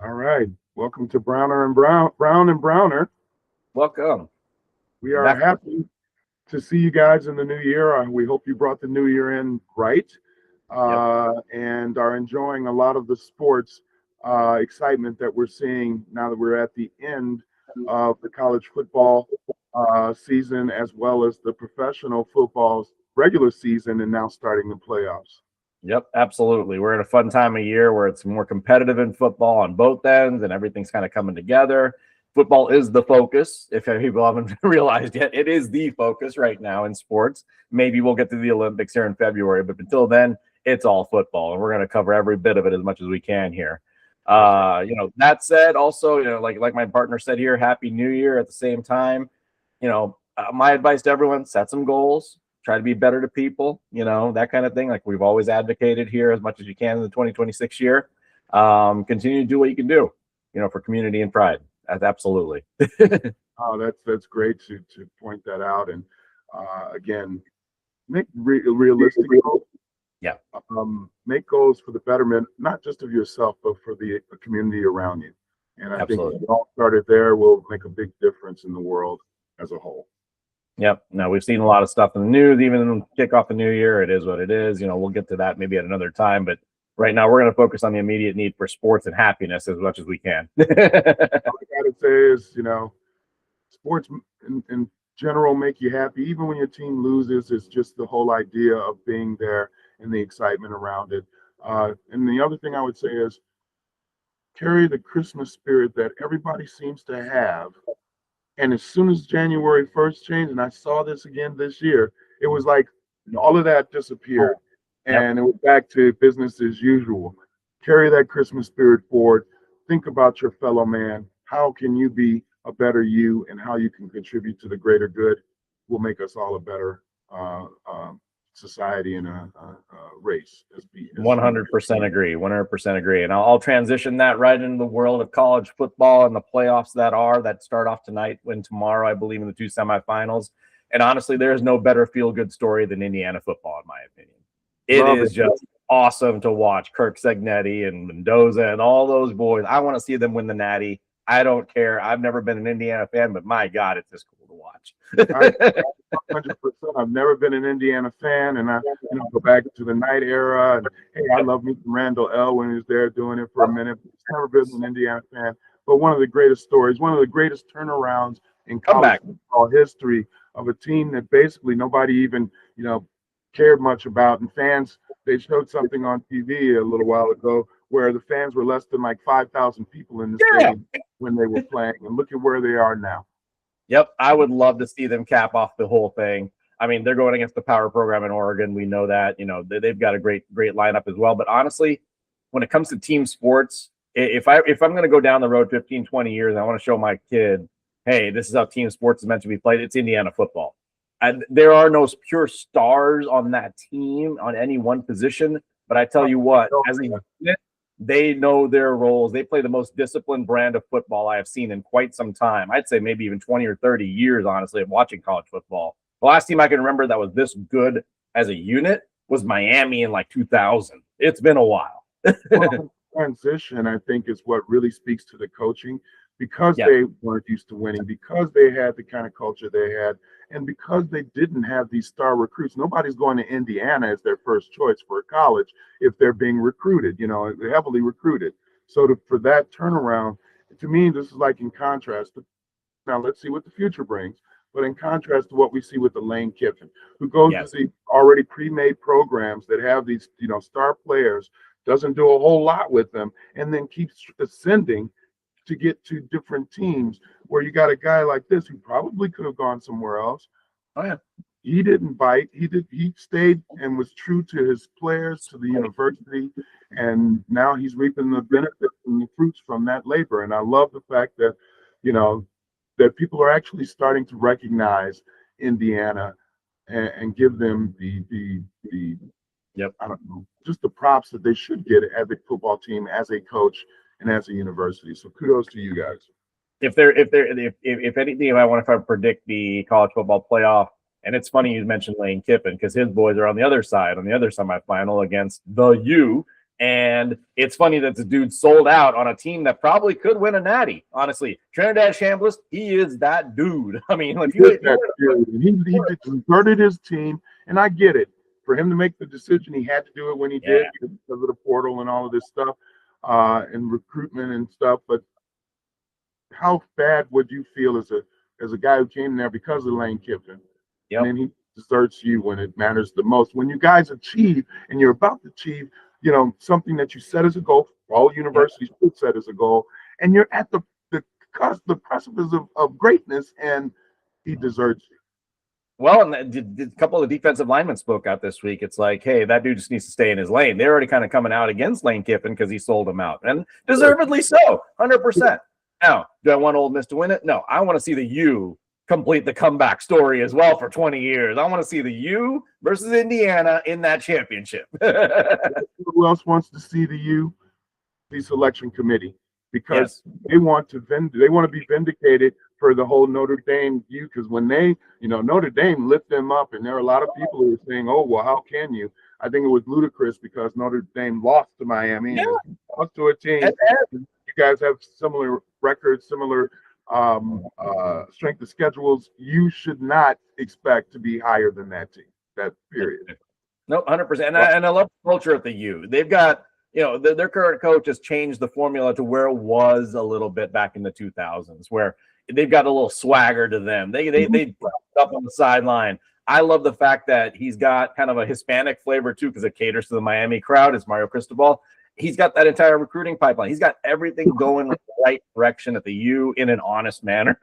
All right. Welcome to Brown and Browner. Welcome. We are Back. happy to see you guys in the new year. We hope you brought the new year in right Yep. and are enjoying a lot of the sports excitement that we're seeing now that we're at the end of the college football season, as well as the professional football's regular season, and now starting the playoffs. Yep, absolutely. We're in a fun time of year where it's more competitive in football on both ends and everything's kind of coming together. Football is the focus. If people haven't realized yet, it is the focus right now in sports. Maybe we'll get to the Olympics here in February, but until then, it's all football, and we're going to cover every bit of it as much as we can here. That said, also, like my partner said here, Happy New Year at the same time. My advice to everyone: set some goals. Try to be better to people, that kind of thing. Like we've always advocated here as much as you can in the 2026 year. Continue to do what you can do, for community and pride. That's absolutely. Oh, that's great to point that out. And again, make realistic goals. Yeah. Make goals for the betterment, not just of yourself, but for the community around you. And I think if we all started there, we'll make a big difference in the world as a whole. Yep. Now we've seen a lot of stuff in the news, even kick off the new year. It is what it is. We'll get to that maybe at another time. But right now we're going to focus on the immediate need for sports and happiness as much as we can. All I gotta say is, sports in general make you happy. Even when your team loses, it's just the whole idea of being there and the excitement around it. And the other thing I would say is carry the Christmas spirit that everybody seems to have. And as soon as January 1st changed, and I saw this again this year, it was like all of that disappeared. And it was back to business as usual. Carry that Christmas spirit forward. Think about your fellow man. How can you be a better you, and how you can contribute to the greater good will make us all a better society and a race. 100% agree. 100% agree. And I'll transition that right into the world of college football and the playoffs that start off tonight and tomorrow, I believe, in the two semifinals. And honestly, there's no better feel-good story than Indiana football, in my opinion. It is just awesome to watch Kirk Cegnetti and Mendoza and all those boys. I want to see them win the Natty. I don't care. I've never been an Indiana fan, but my God, it's just cool to watch. 100%. I've never been an Indiana fan, and I go back to the Knight era. And hey, I love meeting Randall L. when he was there doing it for a minute. I've never been an Indiana fan, but one of the greatest stories, one of the greatest turnarounds in college football history of a team that basically nobody even cared much about. And fans, they showed something on TV a little while ago where the fans were less than like 5,000 people in the stadium when they were playing, and look at where they are now. Yep, I would love to see them cap off the whole thing. I mean, they're going against the power program in Oregon. We know that. They've got a great lineup as well. But honestly, when it comes to team sports, if I'm going to go down the road 15, 20 years, and I want to show my kid, hey, this is how team sports is meant to be played, it's Indiana football. And there are no pure stars on that team on any one position. But I tell you what, as a unit, they know their roles. They play the most disciplined brand of football I have seen in quite some time. I'd say maybe even 20 or 30 years, honestly, of watching college football. The last team I can remember that was this good as a unit was Miami in like 2000. It's been a while. Well, transition, I think, is what really speaks to the coaching, because they weren't used to winning, because they had the kind of culture they had, and because they didn't have these star recruits. Nobody's going to Indiana as their first choice for a college if they're being recruited, they're heavily recruited. So for that turnaround, to me, this is like in contrast. Now, let's see what the future brings. But in contrast to what we see with the Lane Kiffin, who goes to the already pre-made programs that have these, star players, doesn't do a whole lot with them, and then keeps ascending to get to different teams, where you got a guy like this who probably could have gone somewhere else. Oh yeah. He didn't bite. He stayed and was true to his players, to the university, and now he's reaping the benefits and the fruits from that labor. And I love the fact that, that people are actually starting to recognize Indiana and give them the I don't know, just the props that they should get as a football team, as a coach, and as a university. So kudos to you guys. If anything, if I want to predict the college football playoff, and it's funny you mentioned Lane Kiffin, because his boys are on the other side, on the other semifinal against the U, And it's funny that the dude sold out on a team that probably could win a natty. Honestly, Trinidad Chambliss, he is that dude. I mean, like he converted his team, and I get it. For him to make the decision, he had to do it when he did because of the portal and all of this stuff, and recruitment and stuff. But how bad would you feel as a guy who came there because of Lane Kiffin? Yep. And then he deserts you when it matters the most. When you guys achieve and you're about to achieve, something that you set as a goal, all universities should set as a goal, and you're at the precipice of greatness, and he deserts you. Well, and a couple of the defensive linemen spoke out this week. It's like, hey, that dude just needs to stay in his lane. They're already kind of coming out against Lane Kiffin because he sold him out, and deservedly so, 100%. Now, do I want Ole Miss to win it? No, I want to see the U complete the comeback story as well for 20 years. I want to see the U versus Indiana in that championship. Who else wants to see the U? The selection committee, because they want to be vindicated for the whole Notre Dame U. Because when Notre Dame lift them up, and there are a lot of people who are saying, "Oh, well, how can you?" I think it was ludicrous because Notre Dame lost to Miami and lost to a team. You guys have similar records, similar strength of schedules. You should not expect to be higher than that team. That period. No, 100%. And I love the culture at the U. They've got, their current coach has changed the formula to where it was a little bit back in the 2000s, where they've got a little swagger to them. They up on the sideline. I love the fact that he's got kind of a Hispanic flavor too, because it caters to the Miami crowd. It's Mario Cristobal. He's got that entire recruiting pipeline. He's got everything going in the right direction at the U in an honest manner.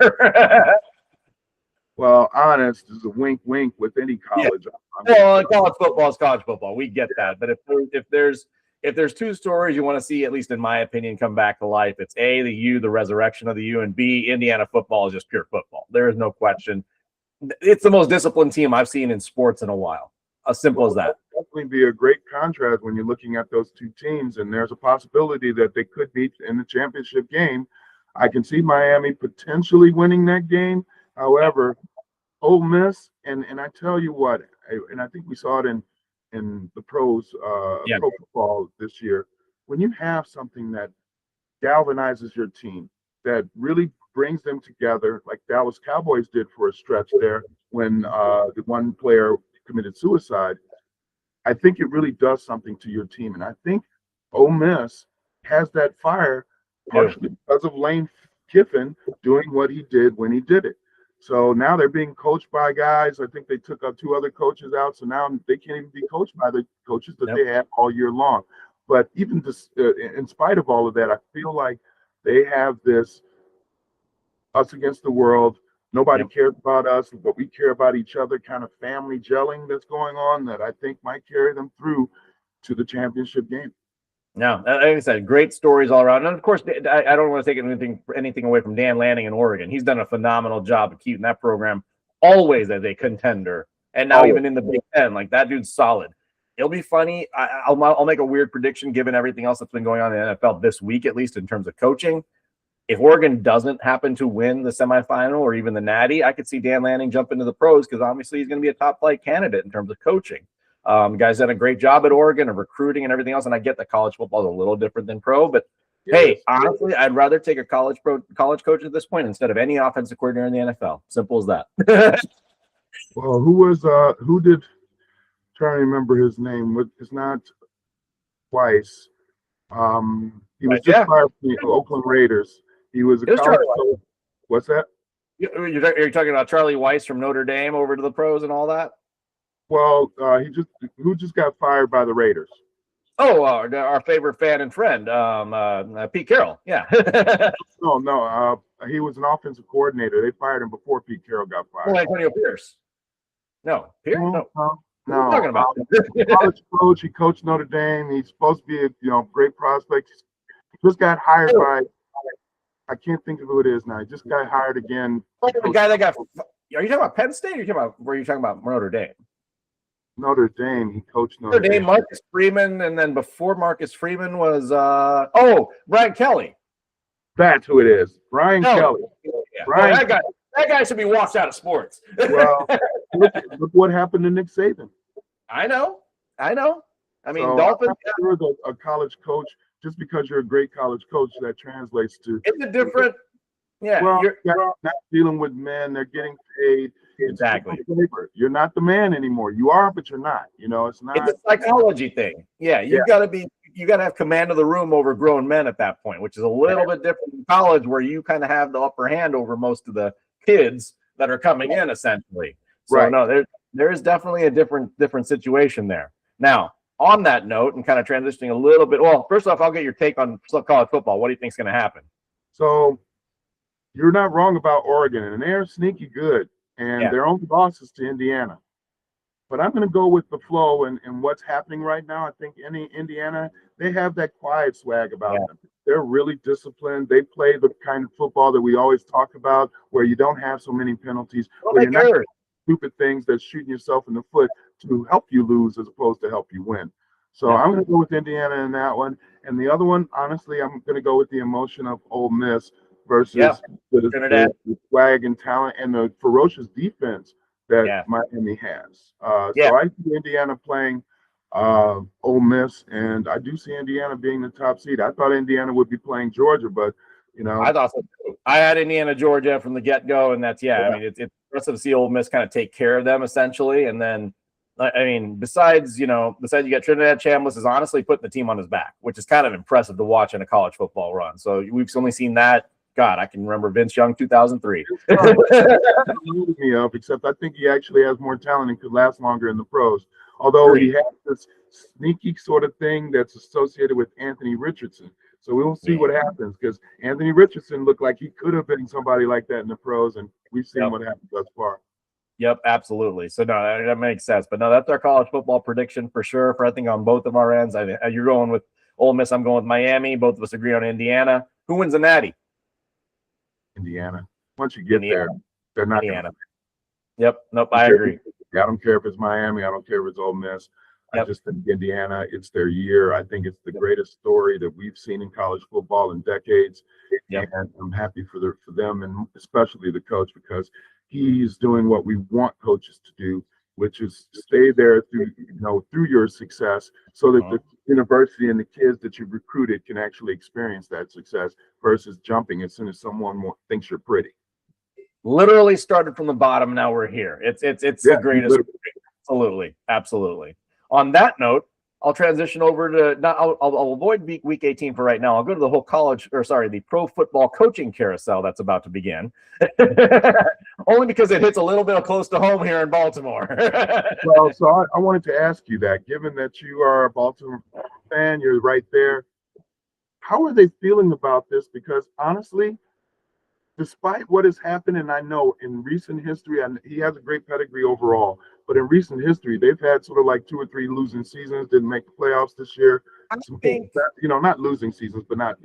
Well, honest is a wink with any college. Well, college football is college football. We get that. But if there's two stories you want to see, at least in my opinion, come back to life, it's A, the U, the resurrection of the U, and B, Indiana football is just pure football. There is no question. It's the most disciplined team I've seen in sports in a while. As simple as that. Definitely be a great contrast when you're looking at those two teams, and there's a possibility that they could meet in the championship game. I can see Miami potentially winning that game. However, Ole Miss, and I tell you what, and I think we saw it in the pros, pro football this year, when you have something that galvanizes your team, that really brings them together, like Dallas Cowboys did for a stretch there when the one player committed suicide, I think it really does something to your team. And I think Ole Miss has that fire partially because of Lane Kiffin doing what he did when he did it. So now they're being coached by guys. I think they took up 2 other coaches out. So now they can't even be coached by the coaches that they had all year long. But even this, in spite of all of that, I feel like they have this us against the world. Nobody cares about us, but we care about each other kind of family gelling that's going on that I think might carry them through to the championship game. No, like I said, great stories all around. And of course, I don't want to take anything away from Dan Lanning in Oregon. He's done a phenomenal job of keeping that program always as a contender. And now even in the Big Ten, like that dude's solid. It'll be funny. I'll make a weird prediction given everything else that's been going on in the NFL this week, at least in terms of coaching. If Oregon doesn't happen to win the semifinal or even the natty, I could see Dan Lanning jump into the pros because obviously he's going to be a top flight candidate in terms of coaching. Guys done a great job at Oregon of recruiting and everything else. And I get that college football is a little different than pro, but hey, honestly, I'd rather take a college coach at this point instead of any offensive coordinator in the NFL. Simple as that. Well, trying to remember his name. It's not Weiss. He was just fired from the Oakland Raiders. He was a college coach. What's that? You're talking about Charlie Weiss from Notre Dame over to the pros and all that? Well, who just got fired by the Raiders? Oh, our favorite fan and friend, Pete Carroll. Yeah. No. He was an offensive coordinator. They fired him before Pete Carroll got fired. Oh, Antonio Pierce. No, Pierce. No. What are you talking about? College coach. He coached Notre Dame. He's supposed to be a great prospect. He just got hired by. I can't think of who it is now. He just got hired again. The guy that got. Are you talking about Penn State? Or were you talking about Notre Dame? Notre Dame. He coached Notre Dame. Marcus Freeman, and then before Marcus Freeman was Brian Kelly. That's who it is. Brian Kelly. Yeah. Brian, that guy should be washed out of sports. Well, look what happened to Nick Saban. I know. I mean, So Dolphins. I'm not sure that a college coach, just because you're a great college coach, that translates to. It's a different. Yeah, Well, you're not dealing with men. They're getting paid. exactly. It's labor. You're not the man anymore. You are, but you're not. You know, it's not. It's a psychology thing. Yeah, you got to have command of the room over grown men at that point, which is a little bit different in college, where you kind of have the upper hand over most of the kids that are coming in, essentially. So no, there is definitely a different situation there. Now, on that note, and kind of transitioning a little bit. Well, first off, I'll get your take on college football. What do you think is going to happen? So you're not wrong about Oregon, and they're sneaky good, and their only losses to Indiana. But I'm going to go with the flow and what's happening right now. I think Indiana, they have that quiet swag about them. They're really disciplined. They play the kind of football that we always talk about, where you don't have so many penalties, where you're not doing stupid things that's shooting yourself in the foot to help you lose as opposed to help you win. So I'm going to go with Indiana in that one. And the other one, honestly, I'm going to go with the emotion of Ole Miss versus the swag and talent and the ferocious defense that Miami has. So I see Indiana playing Ole Miss, and I do see Indiana being the top seed. I thought Indiana would be playing Georgia, but I thought so too. I had Indiana, Georgia from the get-go, and that's I mean, it's impressive to see Ole Miss kind of take care of them essentially, and then. I mean, besides you get Trinidad Chambliss is honestly putting the team on his back, which is kind of impressive to watch in a college football run. So we've only seen that. God, I can remember Vince Young 2003. Except I think he actually has more talent and could last longer in the pros. Although he has this sneaky sort of thing that's associated with Anthony Richardson. So we will see what happens, because Anthony Richardson looked like he could have been somebody like that in the pros, and we've seen what happened thus far. Yep, absolutely. So no, that makes sense. But no, that's our college football prediction for sure. For I think on both of our ends, you're going with Ole Miss. I'm going with Miami. Both of us agree on Indiana. Who wins the Natty? Indiana. Once you get there, they're not Indiana. Yep. Nope. I agree. I don't care if it's Miami. I don't care if it's Ole Miss. I just think Indiana, it's their year. I think it's the greatest story that we've seen in college football in decades. And I'm happy for them, and especially the coach, because he's doing what we want coaches to do, which is stay there through your success, so that the university and the kids that you've recruited can actually experience that success versus jumping as soon as someone thinks you're pretty. Literally started from the bottom. Now we're here. It's the greatest. Absolutely. On that note, I'll transition over to I'll avoid week 18 for right now. I'll go to the whole the pro football coaching carousel that's about to begin. Only because it hits a little bit close to home here in Baltimore. So I wanted to ask you that, given that you are a Baltimore fan, you're right there. How are they feeling about this? Because honestly, despite what has happened, and I know in recent history, and he has a great pedigree overall, but in recent history, they've had sort of like 2 or 3 losing seasons, didn't make the playoffs this year. Not losing seasons, but not,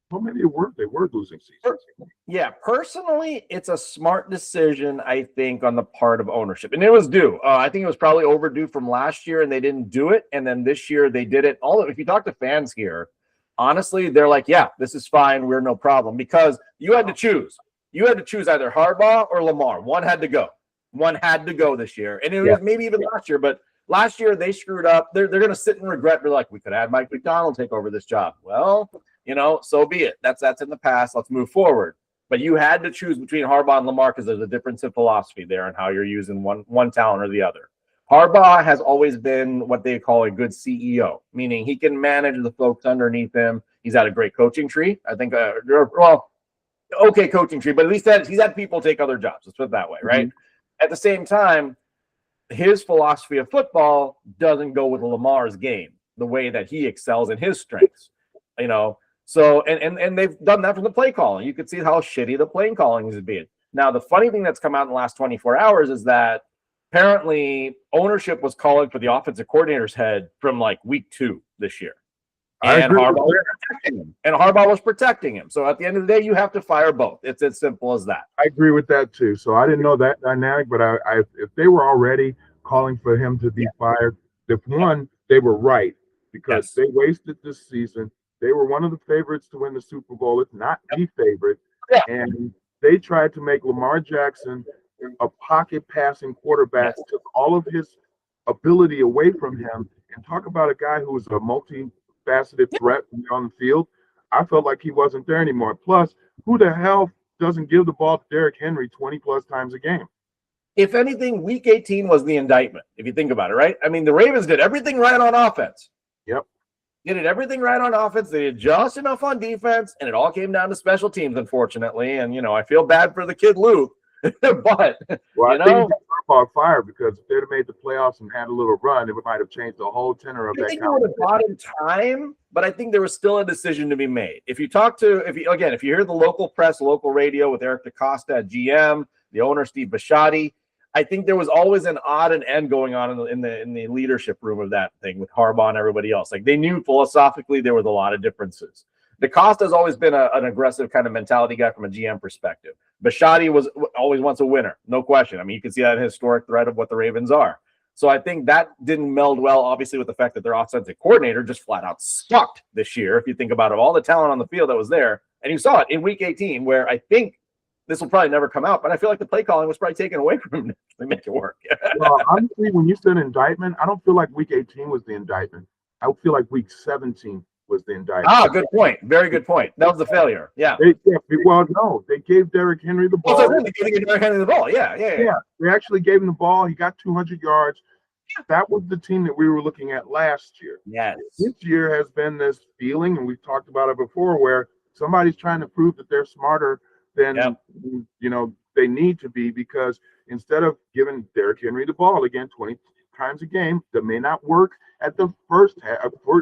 well, maybe they were losing seasons. Yeah, personally, it's a smart decision, I think, on the part of ownership. And it was due. I think it was probably overdue from last year, and they didn't do it. And then this year they did it. If you talk to fans here, honestly, they're like, yeah, this is fine. We're no problem. Because you had to choose. You had to choose either Harbaugh or Lamar. One had to go. One had to go this year. And it was maybe even last year. But last year they screwed up. They're going to sit and regret. They're like, we could have Mike McDonald take over this job. Well, so be it. That's in the past. Let's move forward. But you had to choose between Harbaugh and Lamar because there's a difference in philosophy there and how you're using one talent or the other. Harbaugh has always been what they call a good CEO, meaning he can manage the folks underneath him. He's had a great coaching tree. I think, okay coaching tree, but at least he's had people take other jobs. Let's put it that way, right? At the same time, his philosophy of football doesn't go with Lamar's game, the way that he excels in his strengths, So, and they've done that from the play calling. You could see how shitty the play calling is being. Now, the funny thing that's come out in the last 24 hours is that apparently ownership was calling for the offensive coordinator's head from like week 2 this year. And Harbaugh was protecting him. So at the end of the day, you have to fire both. It's as simple as that. I agree with that too. So I didn't know that dynamic, but if they were already calling for him to be fired, they were right, because they wasted this season. They were one of the favorites to win the Super Bowl, if not the favorite. And they tried to make Lamar Jackson a pocket passing quarterback, took all of his ability away from him. And talk about a guy who was a multi-faceted threat on the field. I felt like he wasn't there anymore. Plus, who the hell doesn't give the ball to Derrick Henry 20 plus times a game? If anything, week 18 was the indictment, if you think about it, right? I mean, the Ravens did everything right on offense. Yep. Did everything right on offense. They did just enough on defense, and it all came down to special teams, unfortunately. And, I feel bad for the kid Luke, but, well, I think he caught fire because if they'd have made the playoffs and had a little run, it might have changed the whole tenor of that. I think it would have bought him time, but I think there was still a decision to be made. If you hear the local press, local radio with Eric DaCosta at GM, the owner, Steve Bisciotti, I think there was always an odd and end going on in the leadership room of that thing with Harbaugh and everybody else. Like, they knew philosophically there was a lot of differences. DaCosta has always been an aggressive kind of mentality guy from a GM perspective. Bisciotti was always wants a winner, no question. I mean, you can see that historic thread of what the Ravens are. So I think that didn't meld well, obviously, with the fact that their offensive coordinator just flat out sucked this year. If you think about it, all the talent on the field that was there, and you saw it in week 18, where I think this will probably never come out, but I feel like the play calling was probably taken away from him to make it work. Well, honestly, when you said indictment, I don't feel like week 18 was the indictment. I feel like week 17 was the indictment. Ah, good point. Very good point. That was the failure. Yeah. No, they gave Derrick Henry the ball. They gave Derrick Henry the ball. Yeah. They actually gave him the ball. He got 200 yards. That was the team that we were looking at last year. Yes. This year has been this feeling, and we've talked about it before, where somebody's trying to prove that they're smarter than they need to be, because instead of giving Derrick Henry the ball again 20 times a game, that may not work at the first half,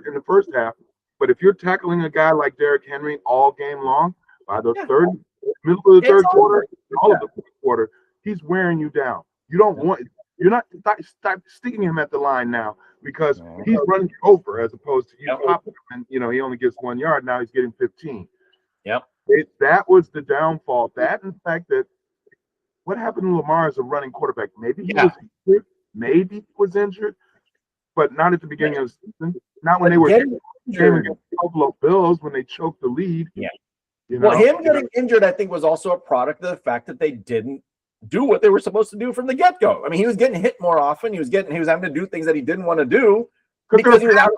in the first half. But if you're tackling a guy like Derrick Henry all game long, by the middle of the third quarter, all of the fourth quarter, he's wearing you down. You're not sticking him at the line now, because he's running over as opposed to you popping him, and he only gets 1 yard. Now he's getting 15. Yep. That was the downfall. That, in fact, that what happened to Lamar as a running quarterback? Maybe he was injured. Maybe he was injured, but not at the beginning of the season. Not when they were against the Buffalo Bills, when they choked the lead. Yeah. Well, him getting injured, I think, was also a product of the fact that they didn't do what they were supposed to do from the get-go. I mean, he was getting hit more often. He was having to do things that he didn't want to do because he was out.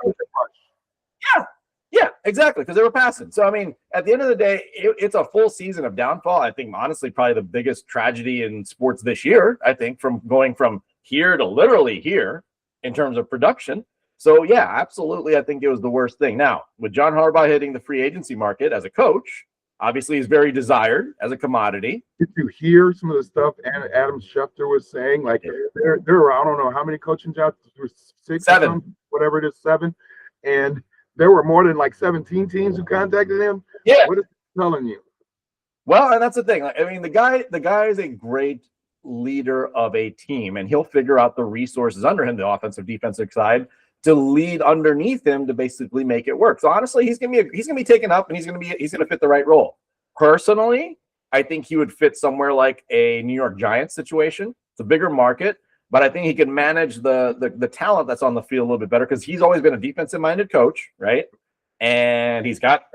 Yeah, exactly, because they were passing. So, I mean, at the end of the day, it's a full season of downfall. I think, honestly, probably the biggest tragedy in sports this year, I think, from going from here to literally here in terms of production. So, yeah, absolutely, I think it was the worst thing. Now, with John Harbaugh hitting the free agency market as a coach, obviously he's very desired as a commodity. Did you hear some of the stuff Adam Schefter was saying? Like, there were, I don't know how many coaching jobs, 6, 7, whatever it is, 7. And there were more than like 17 teams who contacted him. Yeah. What is he telling you? Well, and that's the thing. I mean, the guy is a great leader of a team, and he'll figure out the resources under him, the offensive, defensive side, to lead underneath him to basically make it work. So honestly, he's gonna be taken up, and he's gonna fit the right role. Personally, I think he would fit somewhere like a New York Giants situation. It's a bigger market, but I think he can manage the talent that's on the field a little bit better, because he's always been a defensive-minded coach, right? And he's got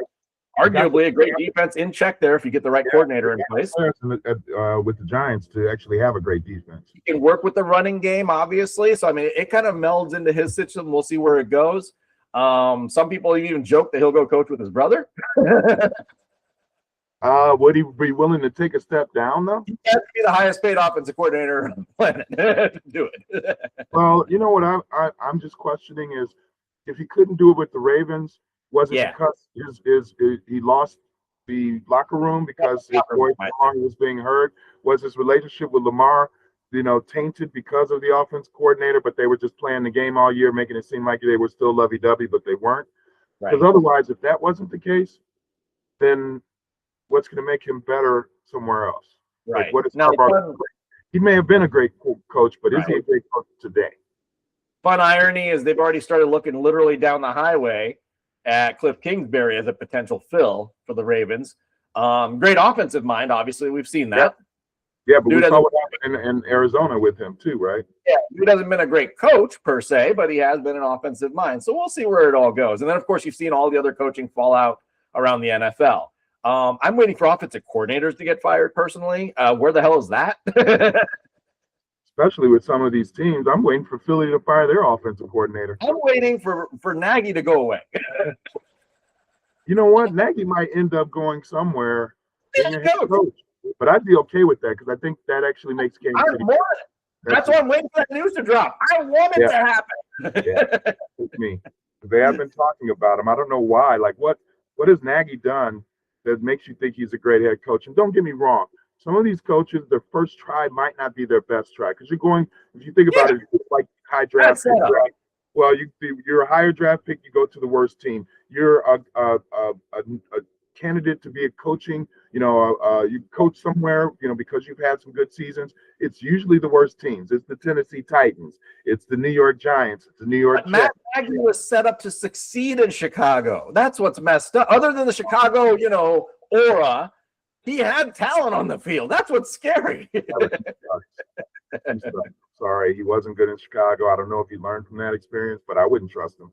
arguably a great defense in check there if you get the right coordinator in place. With the Giants to actually have a great defense. He can work with the running game, obviously. So, I mean, it kind of melds into his system. We'll see where it goes. Some people even joke that he'll go coach with his brother. Would he be willing to take a step down, though? He has to be the highest paid offensive coordinator on the planet to do it. Well, you know what I'm just questioning is, if he couldn't do it with the Ravens, was it because he lost the locker room because his voice was being heard? Was his relationship with Lamar, tainted because of the offense coordinator, but they were just playing the game all year, making it seem like they were still lovey-dovey, but they weren't? Because otherwise, if that wasn't the case, then what's going to make him better somewhere else? Right. Like, what is he may have been a great coach, but is he a great coach today? Fun irony is they've already started looking literally down the highway at Cliff Kingsbury as a potential fill for the Ravens. Great offensive mind, obviously. We've seen that. Yeah, but we saw what happened in Arizona with him too, right? Yeah, he hasn't been a great coach per se, but he has been an offensive mind. So we'll see where it all goes. And then, of course, you've seen all the other coaching fallout around the NFL. I'm waiting for offensive coordinators to get fired personally. Where the hell is that? especially with some of these teams. I'm waiting for Philly to fire their offensive coordinator. I'm waiting for Nagy to go away. You know what? Nagy might end up going somewhere being a head coach, but I'd be okay with that because I think that actually makes Kansas City. That's why I'm waiting for that news to drop. I want it to happen. Yeah, it's me. They have been talking about him. I don't know why. Like, what has Nagy done that makes you think he's a great head coach? And don't get me wrong. Some of these coaches, their first try might not be their best try because you're going. If you think about it, it's like high draft pick, right? Well, you're a higher draft pick. You go to the worst team. You're a candidate to be a coaching. You coach somewhere. Because you've had some good seasons. It's usually the worst teams. It's the Tennessee Titans. It's the New York Giants. It's the New York Jets. Matt Nagy was set up to succeed in Chicago. That's what's messed up. Other than the Chicago, aura, he had talent on the field. That's what's scary. Sorry, he wasn't good in Chicago. I don't know if he learned from that experience, but I wouldn't trust him.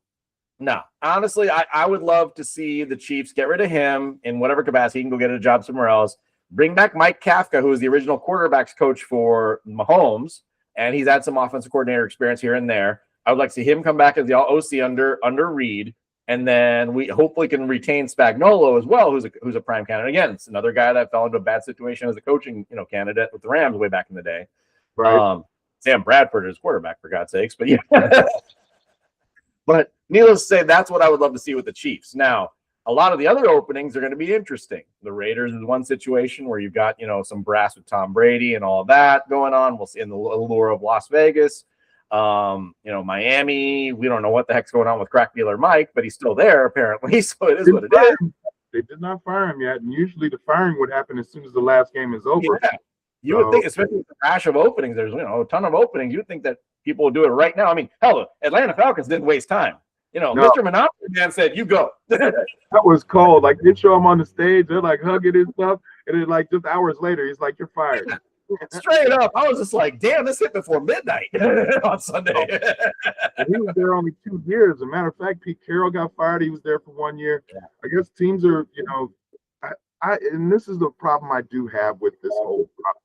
No, honestly, I would love to see the Chiefs get rid of him in whatever capacity. He can go get a job somewhere else. Bring back Mike Kafka, who is the original quarterbacks coach for Mahomes, and he's had some offensive coordinator experience here and there. I would like to see him come back as the OC under Reed, and then we hopefully can retain Spagnuolo as well, who's a prime candidate. Again, it's another guy that fell into a bad situation as a coaching candidate with the Rams way back in the day. Right. Sam Bradford is quarterback, for God's sakes. But yeah. But needless to say, that's what I would love to see with the Chiefs. Now, a lot of the other openings are going to be interesting. The Raiders is one situation where you've got, some brass with Tom Brady and all that going on. We'll see in the allure of Las Vegas. Miami, we don't know what the heck's going on with crack dealer Mike, but he's still there apparently. So it is what it is. They did not fire him yet. And usually the firing would happen as soon as the last game is over. Yeah. You would think, especially with the rash of openings, there's a ton of openings. You would think that people would do it right now. I mean, hell, Atlanta Falcons didn't waste time. No. Mr. Monopoly Man said, "You go." That was cold. Like they show him on the stage, they're like hugging and stuff, and then like just hours later, he's like, "You're fired." Straight up, I was just like, "Damn, this hit before midnight on Sunday." He was there only 2 years. As a matter of fact, Pete Carroll got fired. He was there for 1 year. Yeah. I guess teams are, and this is the problem I do have with this whole process.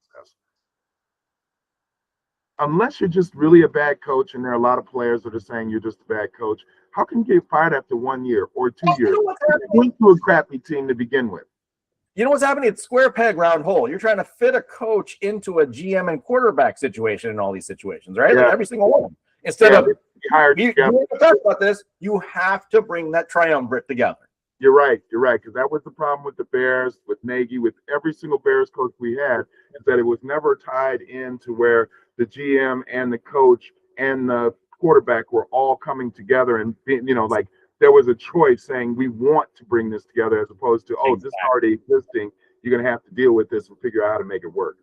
Unless you're just really a bad coach, and there are a lot of players that are saying you're just a bad coach, how can you get fired after 1 year or 2 years? You went to a crappy team to begin with. You know what's happening? It's square peg, round hole. You're trying to fit a coach into a GM and quarterback situation in all these situations, right? Yeah. Like every single one. Instead of you talk about this, you have to bring that triumvirate together. You're right, because that was the problem with the Bears, with Nagy, with every single Bears coach we had, is that it was never tied into where the GM and the coach and the quarterback were all coming together and, like there was a choice saying we want to bring this together as opposed to, this is already existing. You're going to have to deal with this and figure out how to make it work.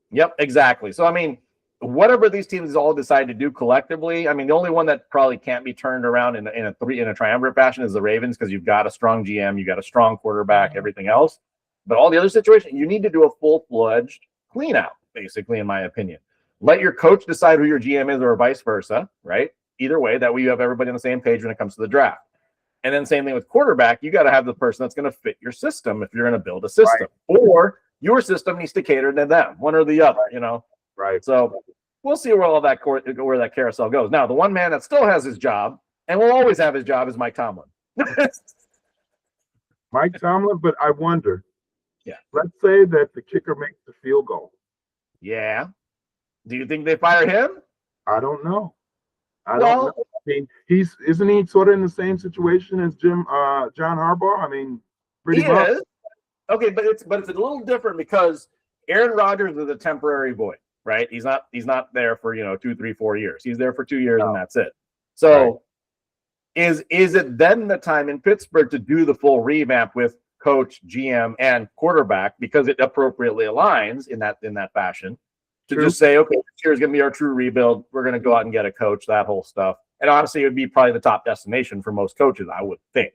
Yep, exactly. So, I mean, whatever these teams all decide to do collectively, I mean, the only one that probably can't be turned around in a triumvirate fashion is the Ravens, because you've got a strong GM, you got a strong quarterback, everything else. But all the other situations, you need to do a full-fledged clean out, basically, in my opinion. Let your coach decide who your GM is or vice versa, right? Either way, that way you have everybody on the same page when it comes to the draft. And then same thing with quarterback, you got to have the person that's going to fit your system if you're going to build a system. Right. Or your system needs to cater to them, one or the other, Right. So we'll see where all that where that carousel goes. Now, the one man that still has his job and will always have his job is Mike Tomlin. Mike Tomlin, but I wonder. Yeah. Let's say that the kicker makes the field goal. Yeah. Do you think they fire him? I don't know. I don't know. I mean, isn't he sort of in the same situation as John Harbaugh? I mean, pretty much. Is. Okay, but it's a little different because Aaron Rodgers is a temporary void, right? He's not there for 2, 3, 4 years. He's there for 2 years and that's it. So is it then the time in Pittsburgh to do the full revamp with coach, GM, and quarterback, because it appropriately aligns in that fashion? To just say, okay, this year's going to be our true rebuild. We're going to go out and get a coach, that whole stuff. And honestly, it would be probably the top destination for most coaches, I would think.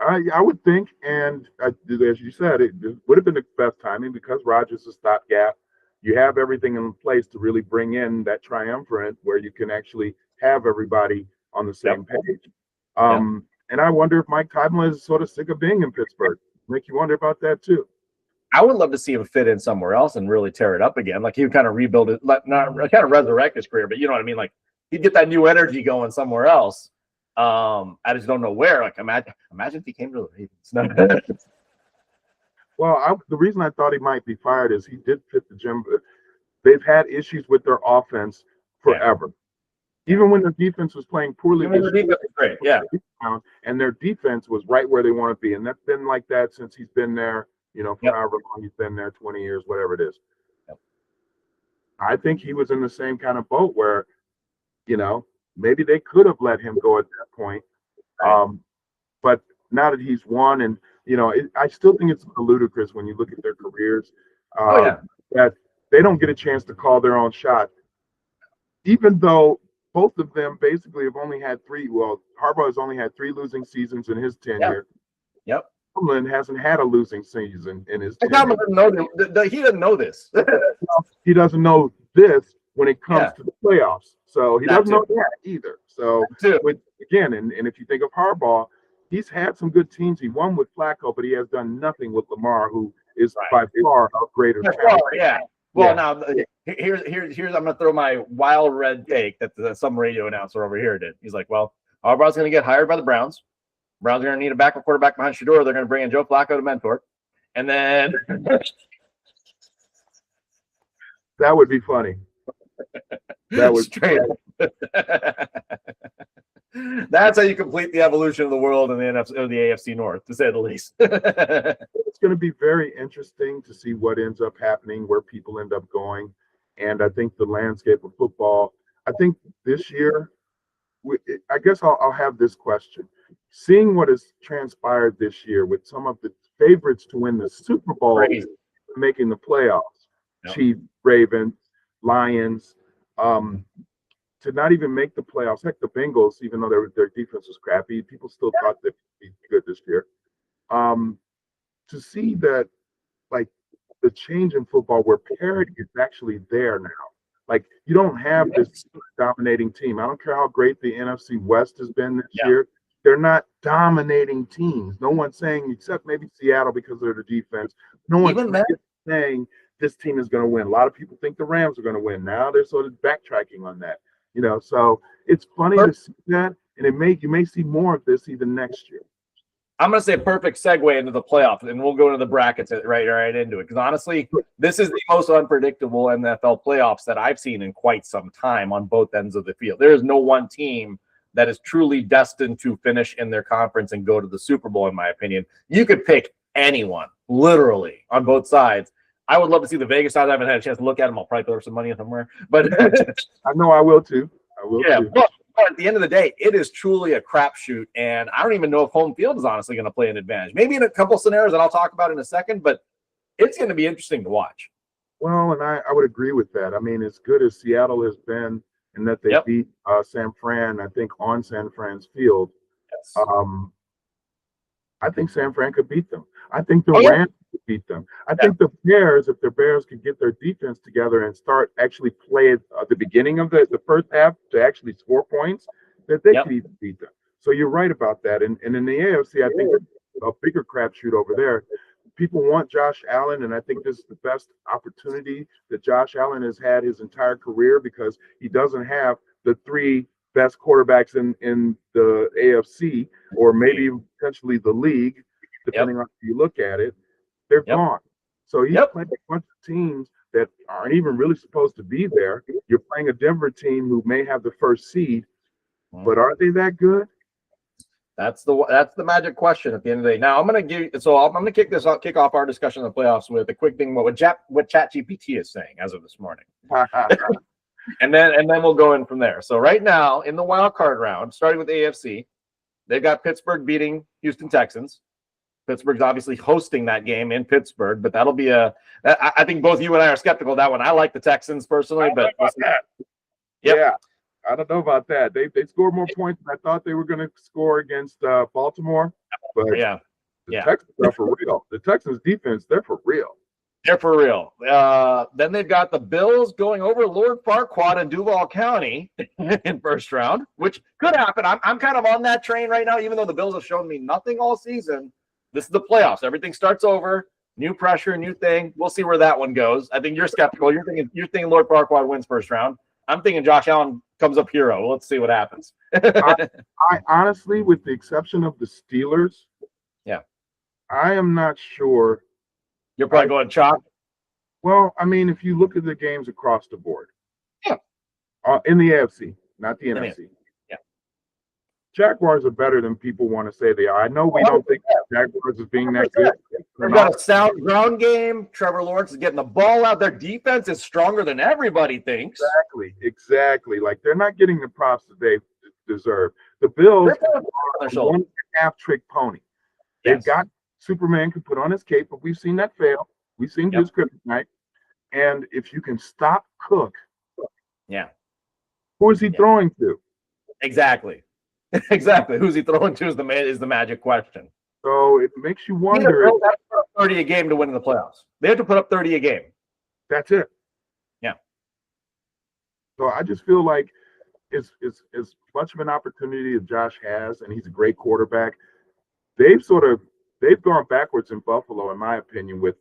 I would think, and as you said, it would have been the best timing because Rodgers is stopgap. You have everything in place to really bring in that triumvirate where you can actually have everybody on the same page. And I wonder if Mike Tomlin is sort of sick of being in Pittsburgh. Make you wonder about that too. I would love to see him fit in somewhere else and really tear it up again. Like he would kind of rebuild it, not kind of resurrect his career, but you know what I mean? Like he'd get that new energy going somewhere else. I just don't know where. Like imagine if he came to the Ravens. Well, the reason I thought he might be fired is he did fit the gym. They've had issues with their offense forever. Yeah. Even when the defense was playing poorly, the defense was great. Yeah. And their defense was right where they want to be. And that's been like that since he's been there, you know, for however long he's been there, 20 years, whatever it is. Yep. I think he was in the same kind of boat where, you know, maybe they could have let him go at that point. Right. But now that he's won, and, you know, I still think it's ludicrous when you look at their careers that they don't get a chance to call their own shot, even though both of them basically have only had three. Well, Harbaugh has only had 3 losing seasons in his tenure. Yep. Tomlin hasn't had a losing season in his tenure. Tomlin doesn't know he doesn't know this. He doesn't know this when it comes to the playoffs. So he doesn't know that either. So again, and if you think of Harbaugh, he's had some good teams. He won with Flacco, but he has done nothing with Lamar, who is by far a greater talent. Yeah. Well, now here's I'm gonna throw my wild red take that some radio announcer over here did. He's like, well, Harbaugh's gonna get hired by the Browns. Browns are gonna need a backup quarterback behind Shador. They're gonna bring in Joe Flacco to mentor, and then that would be funny. That would straight. That's how you complete the evolution of the world in the NFC or the AFC North, to say the least. It's going to be very interesting to see what ends up happening, where people end up going. And I think the landscape of football, I think this year, I guess I'll have this question. Seeing what has transpired this year with some of the favorites to win the Super Bowl, making the playoffs, Chiefs, Ravens, Lions, to not even make the playoffs. Heck, the Bengals, even though their defense was crappy, people still thought they'd be good this year. To see that, like, the change in football where parity is actually there now. Like, you don't have this dominating team. I don't care how great the NFC West has been this year. They're not dominating teams. No one's saying, except maybe Seattle because of their defense, no one's saying this team is going to win. A lot of people think the Rams are going to win. Now they're sort of backtracking on that. You know, so it's funny to see that, and you may see more of this even next year. I'm going to say a perfect segue into the playoffs, and we'll go into the brackets right into it. Because honestly, this is the most unpredictable NFL playoffs that I've seen in quite some time on both ends of the field. There is no one team that is truly destined to finish in their conference and go to the Super Bowl, in my opinion. You could pick anyone, literally, on both sides. I would love to see the Vegas odds. I haven't had a chance to look at them. I'll probably throw some money somewhere. But I know I will too. But at the end of the day, it is truly a crapshoot. And I don't even know if home field is honestly going to play an advantage. Maybe in a couple scenarios that I'll talk about in a second, but it's going to be interesting to watch. Well, and I would agree with that. I mean, as good as Seattle has been and that they beat San Fran, I think, on San Fran's field, I think San Fran could beat them. I think the Rams could beat them. I think the Bears, if the Bears could get their defense together and start actually playing at the beginning of the first half to actually score points, that they could even beat them. So you're right about that. And in the AFC, I think a bigger crapshoot over there. People want Josh Allen, and I think this is the best opportunity that Josh Allen has had his entire career, because he doesn't have the 3 best quarterbacks in the AFC, or maybe potentially the league, depending on how you look at it. They're gone. So he's playing a bunch of teams that aren't even really supposed to be there. You're playing a Denver team who may have the first seed, but are they that good? That's the magic question at the end of the day. Now I'm going to kick off our discussion of the playoffs with a quick thing what ChatGPT is saying as of this morning. And then we'll go in from there. So right now in the wild card round, starting with the AFC, they've got Pittsburgh beating Houston Texans. Pittsburgh's obviously hosting that game in Pittsburgh, but that'll be I think both you and I are skeptical of that one. I like the Texans personally, but I don't know about that. They scored more points than I thought they were going to score against Baltimore. But the Texans are for real. The Texans defense, they're for real. They're for real. Then they've got the Bills going over Lord Farquaad in Duval County in first round, which could happen. I'm kind of on that train right now, even though the Bills have shown me nothing all season. This is the playoffs. Everything starts over. New pressure, new thing. We'll see where that one goes. I think you're skeptical. You're thinking Lord Farquaad wins first round. I'm thinking Josh Allen comes up hero. Well, let's see what happens. I honestly, with the exception of the Steelers, yeah, I am not sure. You're probably going chalk. Well, I mean, if you look at the games across the board, yeah, in the AFC, not the NFC. Yeah, Jaguars are better than people want to say they are. I know we don't think Jaguars is being that good. They've got a sound ground game. Trevor Lawrence is getting the ball out. Their defense is stronger than everybody thinks. Exactly. Like, they're not getting the props that they deserve. The Bills are one half trick pony. They've got Superman can put on his cape, but we've seen that fail. We've seen his kryptonite. And if you can stop Cook, who is he throwing to? Exactly. Who's he throwing to is the magic question. So it makes you wonder. They have to put up 30 a game to win in the playoffs. They have to put up 30 a game. That's it. Yeah. So I just feel like it's as much of an opportunity as Josh has, and he's a great quarterback. They've gone backwards in Buffalo, in my opinion, with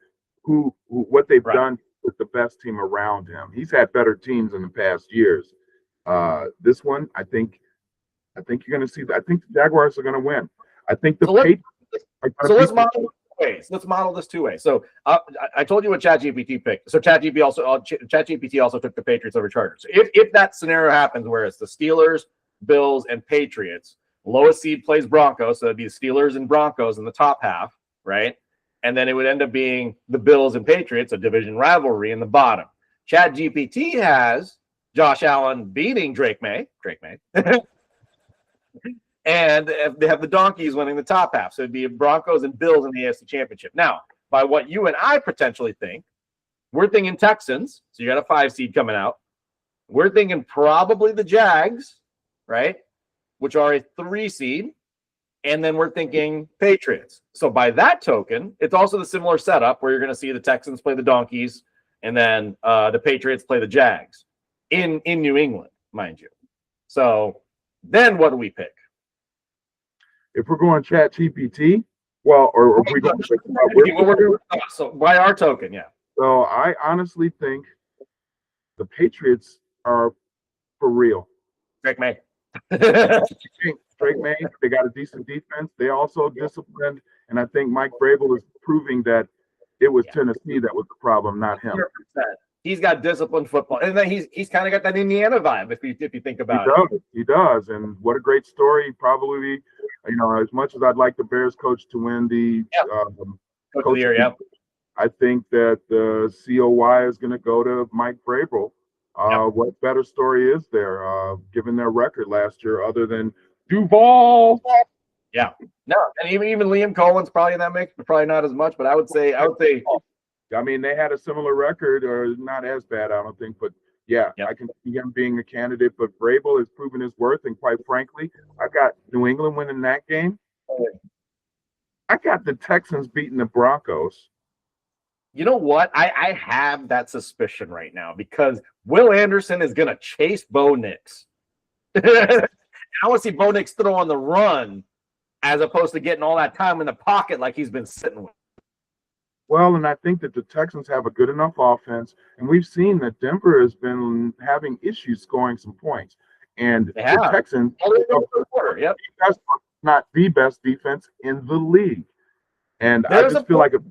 what they've done with the best team around him. He's had better teams in the past years. This one, I think you're going to see. I think the Jaguars are going to win. I think the Patriots. So let's model this 2 ways. Let's model this 2 ways. So I told you what ChatGPT picked. So ChatGPT also took the Patriots over Chargers. So if that scenario happens, where it's the Steelers, Bills, and Patriots, lowest seed plays Broncos, so it'd be the Steelers and Broncos in the top half, right? And then it would end up being the Bills and Patriots, a division rivalry, in the bottom. ChatGPT has Josh Allen beating Drake May. And they have the Donkeys winning the top half. So it'd be Broncos and Bills in the AFC Championship. Now, by what you and I potentially think, we're thinking Texans. So you got a 5 seed coming out. We're thinking probably the Jags, right? Which are a 3 seed. And then we're thinking Patriots. So by that token, it's also the similar setup where you're going to see the Texans play the Donkeys and then the Patriots play the Jags in New England, mind you. So then what do we pick? If we're going ChatGPT, or if we go, so by our token, yeah. So I honestly think the Patriots are for real. Drake May. Drake May, they got a decent defense. They also disciplined, and I think Mike Vrabel is proving that it was Tennessee that was the problem, not him. 100%. He's got disciplined football, and then he's kind of got that Indiana vibe. If you think about it, he does. And what a great story! Probably, as much as I'd like the Bears coach to win the coach of the year, I think that the COY is going to go to Mike Vrabel. What better story is there, given their record last year, other than Duval? Yeah, no, and even Liam Cohen's probably in that mix, but probably not as much. But I would say. I mean, they had a similar record, or not as bad, I don't think. But I can see him being a candidate. But Vrabel has proven his worth, and quite frankly, I got New England winning that game. I got the Texans beating the Broncos. You know what? I have that suspicion right now because Will Anderson is going to chase Bo Nix. I want to see Bo Nix throw on the run as opposed to getting all that time in the pocket like he's been sitting with. Well, and I think that the Texans have a good enough offense, and we've seen that Denver has been having issues scoring some points. And the Texans, that's not the best defense in the league. And I just feel like if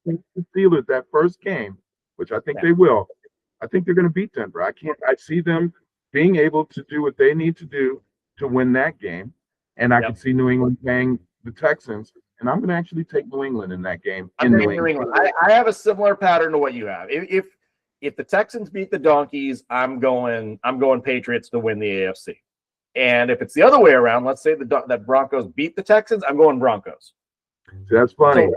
the Steelers that first game, which I think they will, I think they're going to beat Denver. I see them being able to do what they need to do to win that game. And I can see New England playing the Texans. And I'm going to actually take New England in that game. I'm New England. I have a similar pattern to what you have. If the Texans beat the Donkeys, I'm going Patriots to win the AFC. And if it's the other way around, let's say that Broncos beat the Texans, I'm going Broncos. That's funny. So,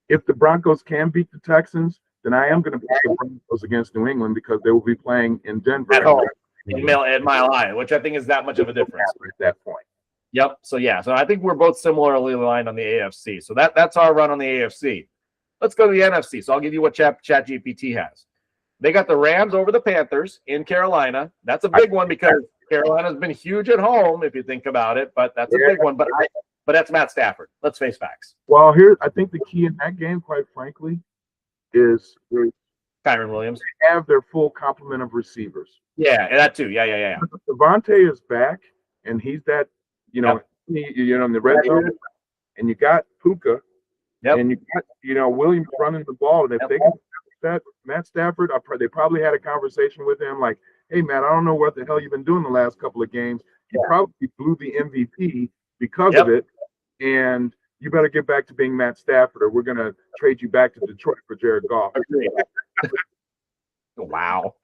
if the Broncos can beat the Texans, then I am going to pick the Broncos against New England because they will be playing in Denver at home, at Mile High, which I think is that much of a difference at that point. Yep. So I think we're both similarly aligned on the AFC. So that's our run on the AFC. Let's go to the NFC. So I'll give you what ChatGPT has. They got the Rams over the Panthers in Carolina. That's a big one because Carolina's been huge at home, if you think about it. But that's a big one. But that's Matt Stafford. Let's face facts. Well, here I think the key in that game, quite frankly, is Kyron Williams. they have their full complement of receivers. Yeah, and that too. Yeah. Devontae is back, and he's that, in the red zone, and you got Puka, and you got, Williams running the ball, and if they can that Matt Stafford, they probably had a conversation with him like, hey, Matt, I don't know what the hell you've been doing the last couple of games. You probably blew the MVP because of it, and you better get back to being Matt Stafford, or we're going to trade you back to Detroit for Jared Goff. Wow.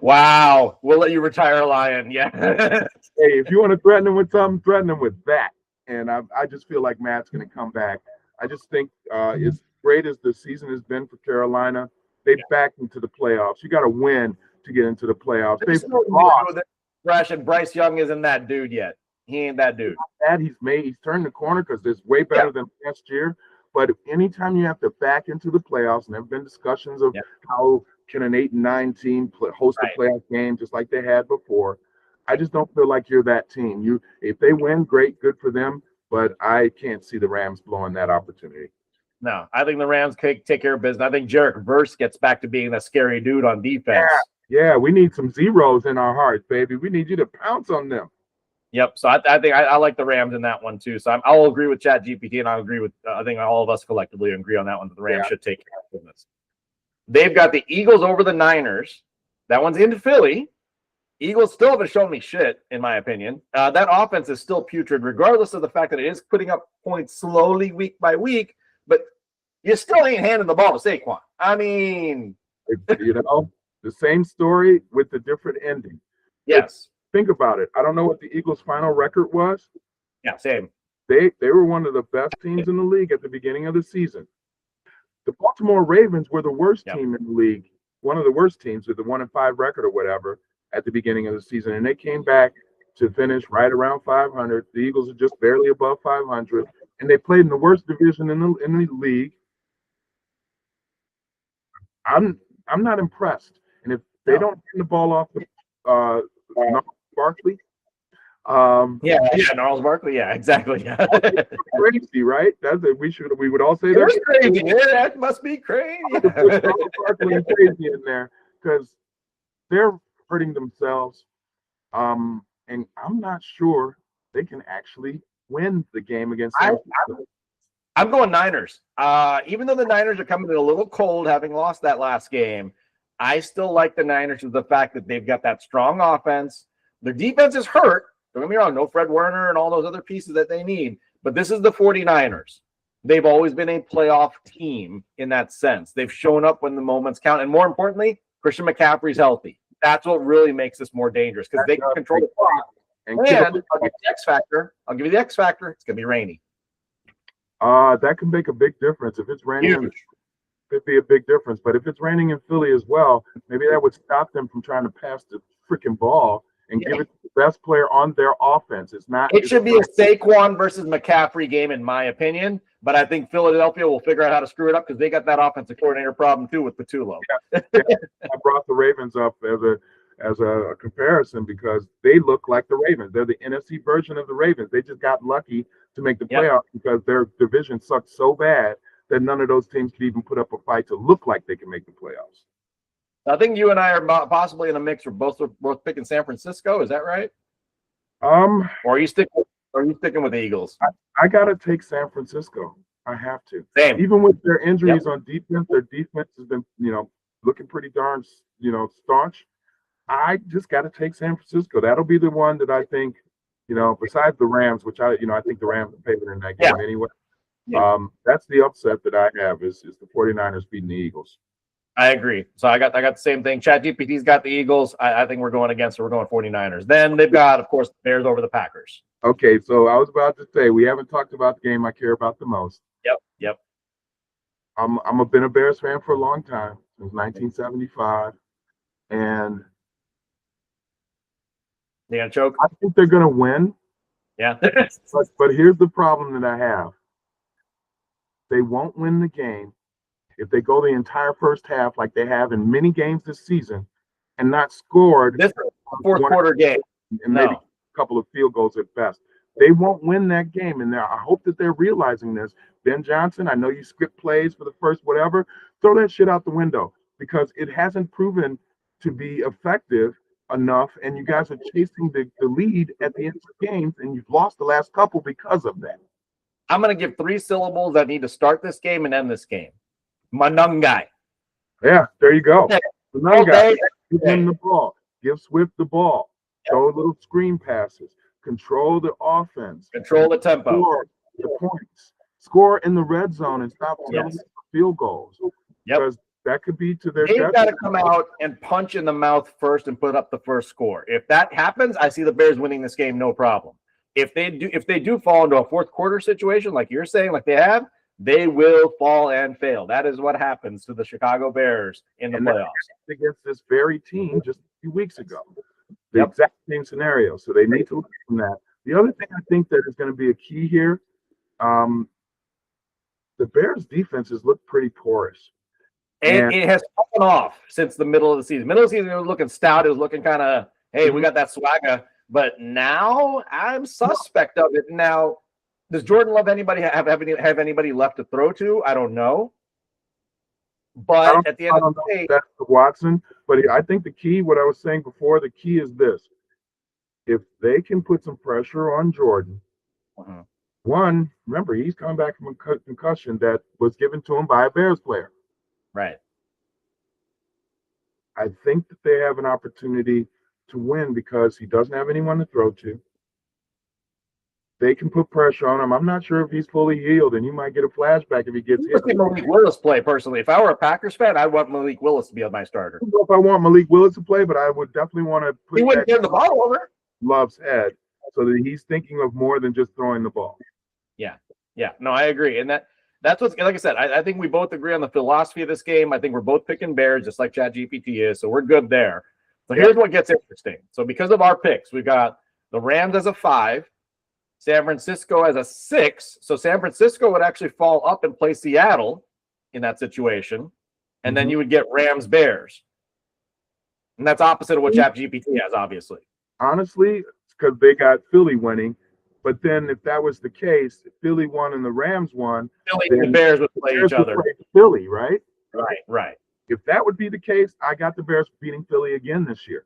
Wow. We'll let you retire a Lion. Yeah. Hey, if you want to threaten him with something, threaten him with that. And I just feel like Matt's going to come back. I just think as great as the season has been for Carolina, they backed into the playoffs. You got to win to get into the playoffs. They've lost. Fresh, and Bryce Young isn't that dude yet. He ain't that dude. He's turned the corner because it's way better than last year. But anytime you have to back into the playoffs, and there have been discussions of how can an 8-9 team host a playoff game just like they had before, I just don't feel like you're that team. If they win, great, good for them. But I can't see the Rams blowing that opportunity. No, I think the Rams take care of business. I think Jarek Verse gets back to being that scary dude on defense. Yeah, we need some zeros in our hearts, baby. We need you to pounce on them. Yep. So I think I like the Rams in that one too. So I'll agree with ChatGPT, and I'll agree with I think all of us collectively agree on that one. That the Rams should take care of business. They've got the Eagles over the Niners. That one's into Philly. Eagles still haven't shown me shit, in my opinion. That offense is still putrid, regardless of the fact that it is putting up points slowly week by week. But you still ain't handing the ball to Saquon. I mean, the same story with the different ending. Yes. Think about it. I don't know what the Eagles' final record was. Yeah, same. They were one of the best teams in the league at the beginning of the season. The Baltimore Ravens were the worst team in the league, one of the worst teams with the 1-5 record or whatever at the beginning of the season, and they came back to finish right around 500. The Eagles are just barely above 500, and they played in the worst division in the league. I'm not impressed, and if they don't hand the ball off to Barkley. Gnarls Barkley. Yeah, exactly. Crazy, right? That's it. We would all say that's crazy. Yeah, that must be crazy. Barkley and crazy in there because they're hurting themselves. And I'm not sure they can actually win the game against San Francisco. I'm going Niners. Even though the Niners are coming in a little cold, having lost that last game, I still like the Niners with the fact that they've got that strong offense. Their defense is hurt. Don't get me wrong, no Fred Warner and all those other pieces that they need. But this is the 49ers. They've always been a playoff team in that sense. They've shown up when the moments count. And more importantly, Christian McCaffrey's healthy. That's what really makes this more dangerous because they can control the clock. And I'll give you the X factor. It's going to be rainy. That can make a big difference. If it's raining, it could be a big difference. But if it's raining in Philly as well, maybe that would stop them from trying to pass the freaking ball and give it to the best player on their offense. It should be a Saquon versus McCaffrey game, in my opinion. But I think Philadelphia will figure out how to screw it up because they got that offensive coordinator problem too with Patullo. I brought the Ravens up as a comparison because they look like the Ravens. They're the NFC version of the Ravens. They just got lucky to make the playoffs because their division sucked so bad that none of those teams could even put up a fight to look like they can make the playoffs. I think you and I are possibly in a mix. We're both picking San Francisco. Is that right? Or are you sticking with the Eagles? I gotta take San Francisco. I have to. Same. Even with their injuries on defense, their defense has been looking pretty darn staunch. I just got to take San Francisco. That'll be the one that I think, besides the Rams, which I think the Rams are favored in that game anyway. Yeah. That's the upset that I have is the 49ers beating the Eagles. I agree. So I got the same thing. ChatGPT's got the Eagles. I think we're going against it. We're going 49ers. Then they've got, of course, the Bears over the Packers. Okay, so I was about to say we haven't talked about the game I care about the most. Yep. I've been a Bears fan for a long time, since 1975, and they gonna choke? I think they're gonna win. Yeah. but here's the problem that I have. They won't win the game if they go the entire first half like they have in many games this season and not scored. This fourth quarter game. And maybe a couple of field goals at best. They won't win that game. And I hope that they're realizing this. Ben Johnson, I know you script plays for the first whatever. Throw that shit out the window because it hasn't proven to be effective enough. And you guys are chasing the lead at the end of the games, and you've lost the last couple because of that. I'm going to give 3 syllables that need to start this game and end this game. Manungai. Yeah, there you go. Manungai. Give him the ball. Give Swift the ball. Throw little screen passes. Control the offense. Control the tempo. Score the points. Score in the red zone and stop settling for field goals. Because that could be to their They've detriment. got to come out and punch in the mouth first and put up the first score. If that happens, I see the Bears winning this game, no problem. If they do fall into a fourth quarter situation, like you're saying, like they have, they will fall and fail. That is what happens to the Chicago Bears in the playoffs. Against this very team just a few weeks ago. The exact same scenario. So they need to look from that. The other thing I think that is going to be a key here, the Bears defense has looked pretty porous. And it has fallen off since the middle of the season. Middle of the season, it was looking stout. It was looking kind of, hey, we got that swagger. But now I'm suspect of it. Now, does Jordan Love have anybody left to throw to? I don't know. But at the end of the day, that's Watson. But I think the key, what I was saying before, the key is this: if they can put some pressure on Jordan, one, remember he's coming back from a concussion that was given to him by a Bears player. Right. I think that they have an opportunity to win because he doesn't have anyone to throw to. They can put pressure on him. I'm not sure if he's fully healed, and you might get a flashback if he gets hit. Malik Willis play personally. If I were a Packers fan, I'd want Malik Willis to be my starter. I don't know if I want Malik Willis to play, but I would definitely want to put. He wouldn't turn the ball over. Love's head, so that he's thinking of more than just throwing the ball. Yeah. No, I agree, and that's what's, like I said. I think we both agree on the philosophy of this game. I think we're both picking Bears, just like ChatGPT is, so we're good there. So here's what gets interesting. So because of our picks, we've got the Rams as a 5, San Francisco as a 6. So San Francisco would actually fall up and play Seattle in that situation. And then you would get Rams Bears. And that's opposite of what ChatGPT has, obviously. Honestly, it's because they got Philly winning. But then if that was the case, if Philly won and the Rams won, Philly and the Bears would play each other. Philly, right? Right. If that would be the case, I got the Bears beating Philly again this year.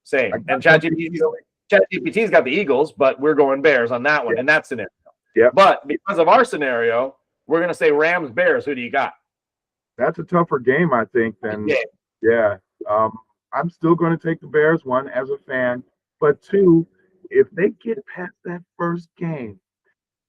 Same. And ChatGPT's got the Eagles, but we're going Bears on that one in that scenario. Yeah. But because of our scenario, we're going to say Rams Bears. Who do you got? That's a tougher game, I think. I'm still going to take the Bears, one, as a fan, but two, if they get past that first game,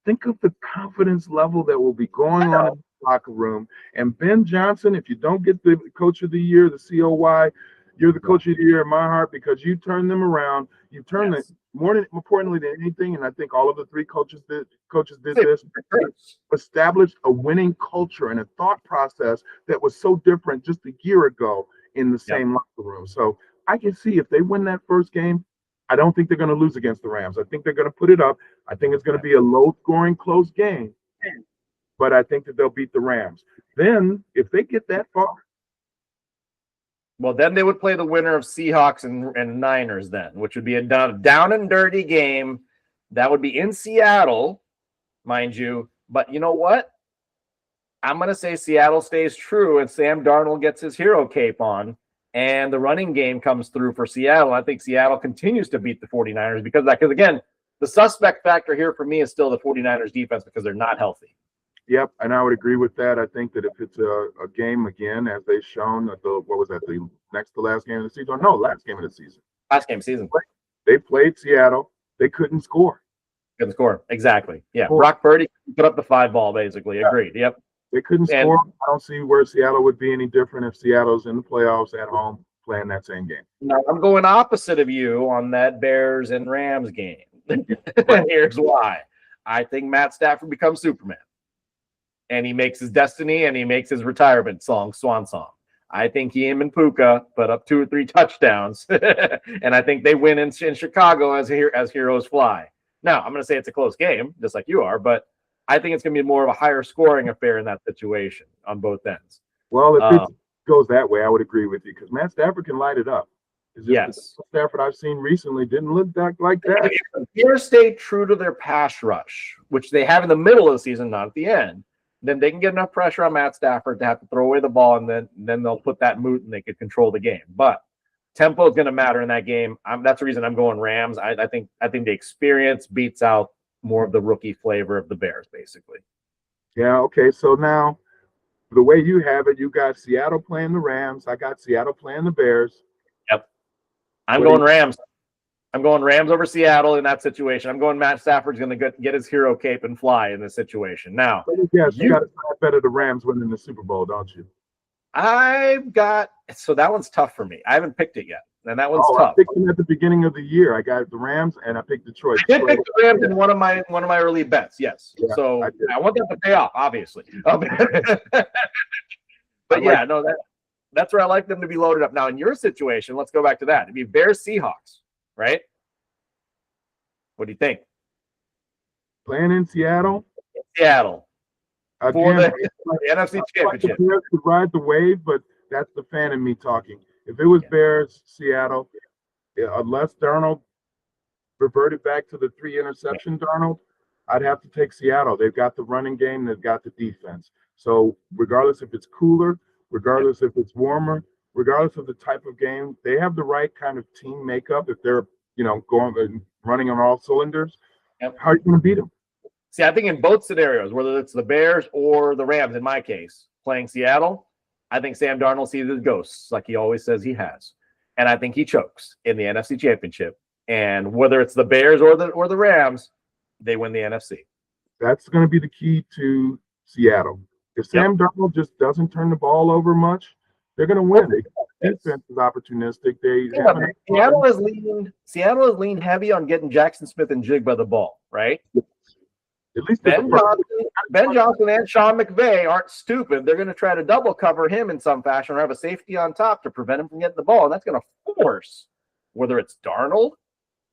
think of the confidence level that will be going on in the locker room. And Ben Johnson, if you don't get the Coach of the Year, the COY, you're the Coach of the Year in my heart because you turned them around. You turned them more importantly than anything, and I think all of the 3 coaches did this, established a winning culture and a thought process that was so different just a year ago in the same locker room. So I can see if they win that first game, I don't think they're going to lose against the Rams. I think they're going to put it up. I think it's going to be a low-scoring, close game. But I think that they'll beat the Rams. Then, if they get that far. Well, then they would play the winner of Seahawks and Niners then, which would be a down and dirty game. That would be in Seattle, mind you. But you know what? I'm going to say Seattle stays true and Sam Darnold gets his hero cape on. And the running game comes through for Seattle. I think Seattle continues to beat the 49ers because of that. Because, again, the suspect factor here for me is still the 49ers defense because they're not healthy. Yep, and I would agree with that. I think that if it's a game again, as they've shown, the next to last game of the season? No, last game of the season. Last game of the season. They played Seattle. They couldn't score. Couldn't score. Exactly. Yeah, Brock Purdy put up the 5 ball, basically. Agreed. Yep. They couldn't score. I don't see where Seattle would be any different if Seattle's in the playoffs at home playing that same game. Now, I'm going opposite of you on that Bears and Rams game. And here's why. I think Matt Stafford becomes Superman. And he makes his destiny and he makes his retirement song, Swan Song. I think him and Puka put up 2 or 3 touchdowns. And I think they win in Chicago as heroes fly. Now, I'm going to say it's a close game, just like you are, but I think it's going to be more of a higher scoring affair in that situation on both ends. Well, if it goes that way, I would agree with you because Matt Stafford can light it up. Yes. The Stafford I've seen recently didn't look like that. If the Bears stay true to their pass rush, which they have in the middle of the season, not at the end, then they can get enough pressure on Matt Stafford to have to throw away the ball, and then they'll put that moot and they could control the game. But tempo is going to matter in that game. That's the reason I'm going Rams. I think the experience beats out more of the rookie flavor of the Bears, basically. Yeah. Okay. So now, the way you have it, you got Seattle playing the Rams. I got Seattle playing the Bears. Yep. I'm going Rams. I'm going Rams over Seattle in that situation. I'm going Matt Stafford's going to get his hero cape and fly in this situation. Now, yes, you got to better the Rams winning the Super Bowl, don't you? So that one's tough for me. I haven't picked it yet, and that one's tough. I picked them at the beginning of the year. I got the Rams, and I picked Detroit. I did pick the Rams in one of my early bets. Yes, yeah, so I want that to pay off, obviously. But yeah, no, that's where I like them to be loaded up. Now, in your situation, let's go back to that. It'd be Bears Seahawks, right? What do you think? Playing in Seattle. Seattle. Again, for the NFC Championship. The Bears could ride the wave, but that's the fan in me talking. If it was Bears, Seattle, unless Darnold reverted back to the 3-interception Darnold, I'd have to take Seattle. They've got the running game, they've got the defense. So regardless if it's cooler, regardless if it's warmer, regardless of the type of game, they have the right kind of team makeup. If they're going and running on all cylinders, how are you going to beat them? See, I think in both scenarios, whether it's the Bears or the Rams, in my case, playing Seattle, I think Sam Darnold sees his ghosts like he always says he has. And I think he chokes in the NFC Championship. And whether it's the Bears or the Rams, they win the NFC. That's going to be the key to Seattle. If Sam Darnold just doesn't turn the ball over much, they're going to win. Defense is opportunistic. Seattle has leaned heavy on getting Jackson Smith and Jigba the ball, right? At least Ben Johnson and Sean McVay aren't stupid. They're going to try to double cover him in some fashion or have a safety on top to prevent him from getting the ball. And that's going to force, whether it's Darnold,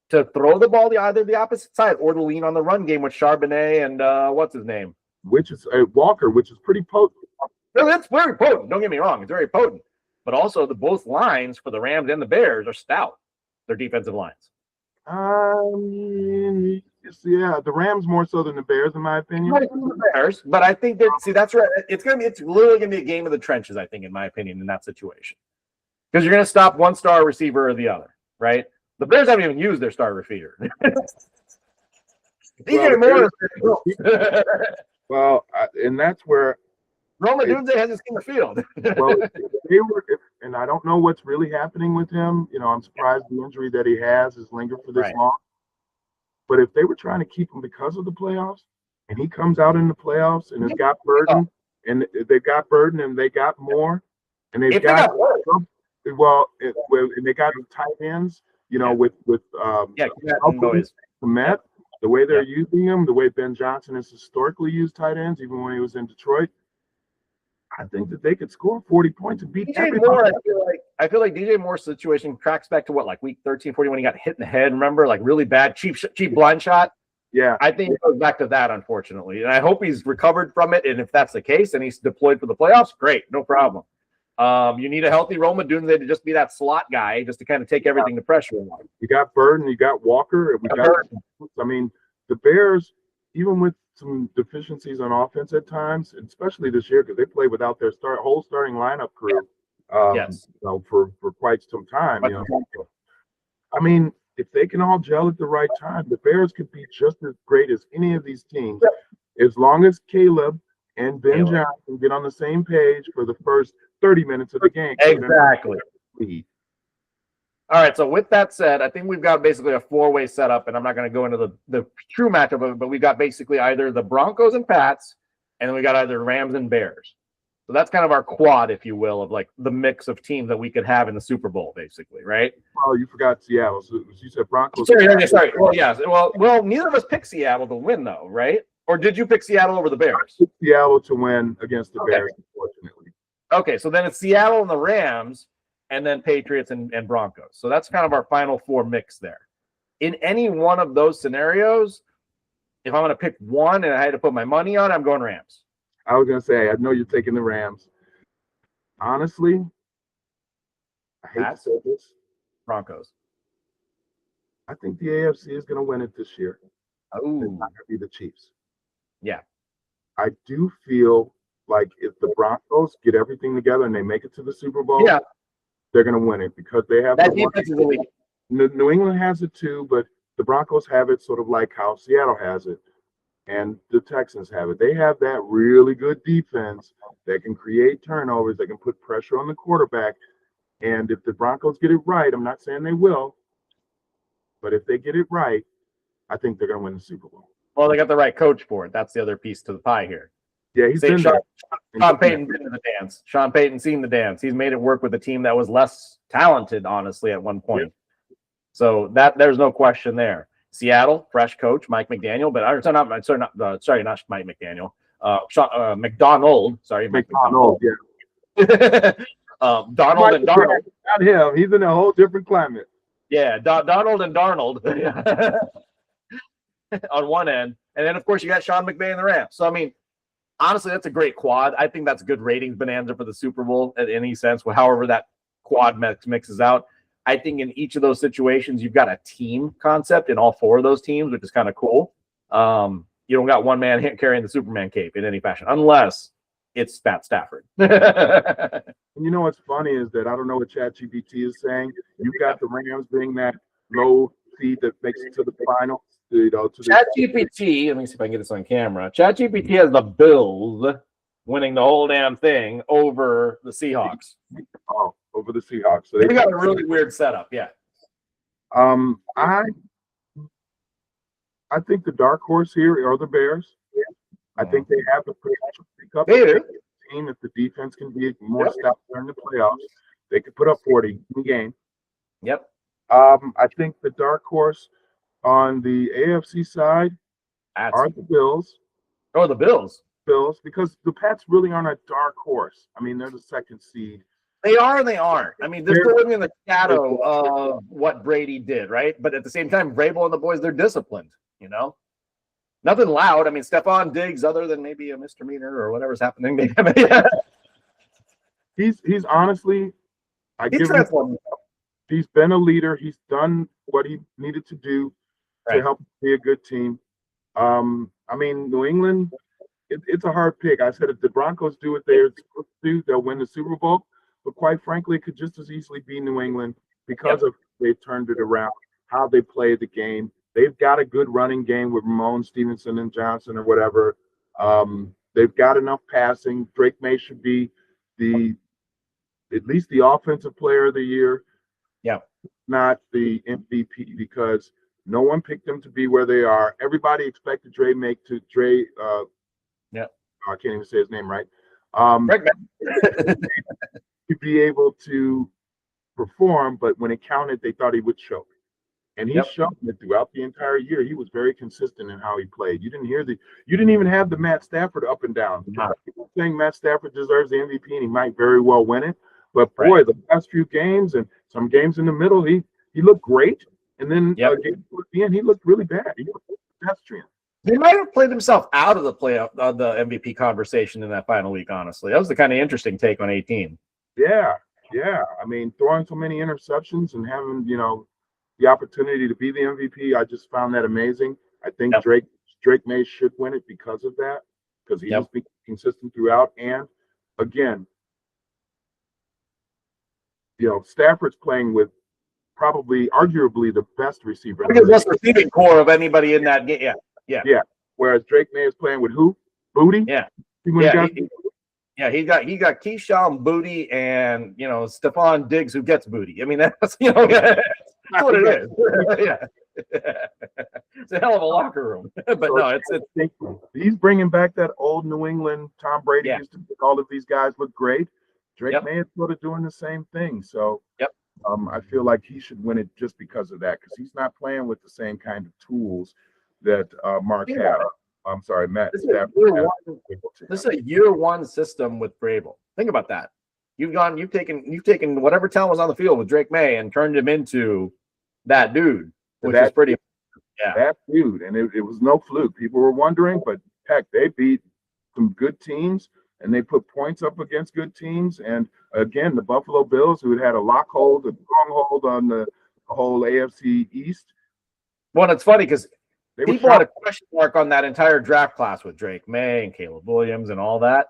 to throw the ball either the opposite side or to lean on the run game with Charbonnet and what's his name? Which is Walker, which is pretty potent. No, that's very potent. Don't get me wrong. It's very potent. But also both lines for the Rams and the Bears are stout. Their defensive lines. The Rams more so than the Bears, in my opinion. The Bears, but I think that's right. It's literally gonna be a game of the trenches, I think, in my opinion, in that situation. Because you're gonna stop one star receiver or the other, right? The Bears haven't even used their star receiver. And that's where Roma Dunze hasn't seen the field. And I don't know what's really happening with him. I'm surprised the injury that he has lingered for this long. But if they were trying to keep him because of the playoffs, and he comes out in the playoffs and has got burden, and they've got burden and they got more, and they've got and they got tight ends, with Komet, the way they're using him, the way Ben Johnson has historically used tight ends, even when he was in Detroit. I think that they could score 40 points and beat everybody. I feel like DJ Moore's situation tracks back to week 13, 14 when he got hit in the head. Remember, really bad, cheap blind shot. Yeah, I think it goes back to that, unfortunately. And I hope he's recovered from it. And if that's the case, and he's deployed for the playoffs, great, no problem. You need a healthy Roma Dunze to just be that slot guy, just to kind of take everything to pressure. You got Burden, you got Walker. The Bears, even with some deficiencies on offense at times, and especially this year because they played without their whole starting lineup crew for quite some time. If they can all gel at the right time, the Bears could be just as great as any of these teams, as long as Caleb and Ben Johnson get on the same page for the first 30 minutes of the game. Exactly. All right, so with that said, I think we've got basically a four-way setup, and I'm not going to go into the true matchup of it, but we've got basically either the Broncos and Pats, and then we got either Rams and Bears. So that's kind of our quad, if you will, of the mix of teams that we could have in the Super Bowl, basically, right? Oh, you forgot Seattle. So you said Broncos. Sorry. Well, yes. Well, neither of us picked Seattle to win, though, right? Or did you pick Seattle over the Bears? I picked Seattle to win against the Bears, unfortunately. Okay, so then it's Seattle and the Rams, and then Patriots and Broncos. So that's kind of our final four mix there. In any one of those scenarios, if I'm going to pick one and I had to put my money on, I'm going Rams. I was going to say, I know you're taking the Rams. Honestly, I hate to say this. Broncos? I think the AFC is going to win it this year. Oh, It's not going to be the Chiefs. yeah. I do feel like if the Broncos get everything together and they make it to the Super Bowl, Yeah. they're going to win it because they have that defense is elite. New England has it too, but the Broncos have it sort of like how Seattle has it and the Texans have it. They have that really good defense that can create turnovers, that can put pressure on the quarterback. And if the Broncos get it right, I'm not saying they will, but if they get it right, I think they're going to win the Super Bowl. Well, they got the right coach for it. That's the other piece to the pie here. Yeah, he's been there. Sean Payton been to the dance. Sean Payton seen the dance. He's made it work with a team that was less talented, honestly, at one point. Yeah. So that there's no question there. Seattle, fresh coach, Mike McDaniel, but not Mike McDaniel. McDonald. Sorry, McDonald. Yeah. Donald and Darnold. Not him. He's in a whole different climate. Yeah, Donald and Darnold on one end, and then of course you got Sean McVay and the Rams. So I mean, honestly, that's a great quad. I think that's a good ratings bonanza for the Super Bowl in any sense. However that quad mixes out. I think in each of those situations, you've got a team concept in all four of those teams, which is kind of cool. You don't got one man carrying the Superman cape in any fashion, unless it's Matt Stafford. And you know what's funny is that I don't know what ChatGPT is saying. You've got the Rams being that low seed that makes it to the finals. ChatGPT, let me see if I can get this on camera. ChatGPT has the Bills winning the whole damn thing over the Seahawks. Oh, over the Seahawks. So they got a really weird setup, yeah. I think the dark horse here are the Bears. I think they have the potential to pick up a team if the defense can be more stout during the playoffs. They could put up 40 in the game. Yep. I think the dark horse on the AFC side are the Bills. Oh, the Bills. Because the Pats really aren't a dark horse. I mean, they're the second seed. They are and they aren't. I mean, they're still living in the shadow of what Brady did, right? But at the same time, Vrabel and the boys, they're disciplined, you know? Nothing loud. I mean, Stephon Diggs, other than maybe a misdemeanor or whatever's happening. He's honestly, he's been a leader. He's done what he needed to do to help be a good team. I mean, New England, it's a hard pick. I said if the Broncos do what they're supposed to do, they'll win the Super Bowl. But quite frankly, it could just as easily be New England because of they've turned it around, how they play the game. They've got a good running game with Ramon, Stevenson, and Johnson or whatever. They've got enough passing. Drake May should be at least the offensive player of the year. Yeah. Not the MVP because no one picked them to be where they are. Everybody expected I can't even say his name right. To be able to perform, but when it counted, they thought he would choke. And he showed it throughout the entire year. He was very consistent in how he played. You didn't even have the Matt Stafford up and down. People saying Matt Stafford deserves the MVP and he might very well win it. But boy, the last few games and some games in the middle, he looked great. And then at the end, he looked really bad. He looked pedestrian. They might have played themselves out of the playoff, the MVP conversation in that final week, honestly. That was the kind of interesting take on 18. Yeah. I mean, throwing so many interceptions and having, the opportunity to be the MVP, I just found that amazing. I think Drake May should win it because of that, because he has been consistent throughout. And again, Stafford's playing with arguably the best receiver. The best receiving core of anybody in that game. Yeah. Whereas Drake May is playing with who? Booty? Yeah. He got Keyshawn Booty and Stephon Diggs who gets booty. I mean that's that's what it is. It's a hell of a locker room. But he's bringing back that old New England Tom Brady used to make all of these guys look great. Drake May is sort of doing the same thing. So I feel like he should win it just because of that, because he's not playing with the same kind of tools that Matt Stafford. This is a year one system with Vrabel. Think about that. You've taken whatever talent was on the field with Drake May and turned him into that dude, which is pretty. Yeah, that dude, and it was no fluke. People were wondering, but heck, they beat some good teams and they put points up against good teams. And again, the Buffalo Bills, who had a stronghold on the whole AFC East. Well, it's funny because people had a shocked. question mark on that entire draft class with Drake May and Caleb Williams and all that.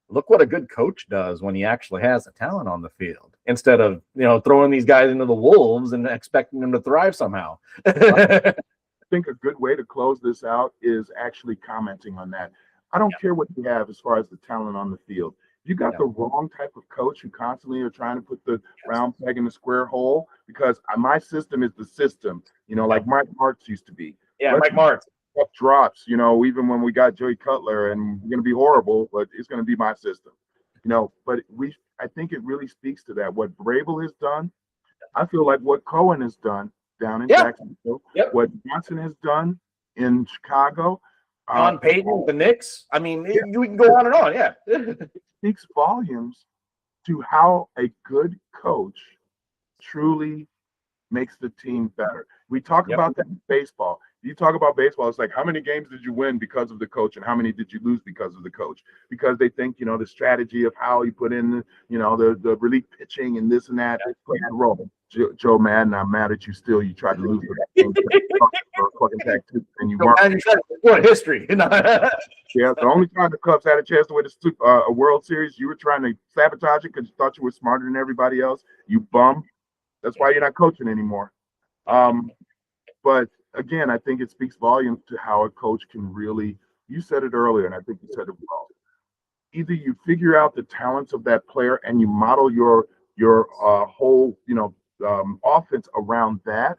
Look what a good coach does when he actually has the talent on the field, instead of, throwing these guys into the wolves and expecting them to thrive somehow. I think a good way to close this out is actually commenting on that. I don't care what you have as far as the talent on the field. You got the wrong type of coach who constantly are trying to put the round peg in the square hole, because my system is the system, like Mike Martz used to be. Yeah, Mike Martz. Drops, even when we got Joey Cutler, and we're going to be horrible, but it's going to be my system, but I think it really speaks to that. What Vrabel has done, I feel like what Cohen has done down in Jacksonville, what Johnson has done in Chicago, Sean Payton, the Knicks. I mean, you can go on and on. Yeah. It speaks volumes to how a good coach truly makes the team better. We talk about that in baseball. You talk about baseball, it's like, how many games did you win because of the coach, and how many did you lose because of the coach? Because they think, the strategy of how you put in, the relief pitching and this and that, play a role. Joe Madden, I'm mad at you still. You tried to lose the game, and you weren't. What history? Yeah, the only time the Cubs had a chance to win a World Series, you were trying to sabotage it because you thought you were smarter than everybody else. You bum. That's why you're not coaching anymore. But again, I think it speaks volumes to how a coach can really, you said it earlier, and I think you said it well. Either you figure out the talents of that player and you model your whole, offense around that,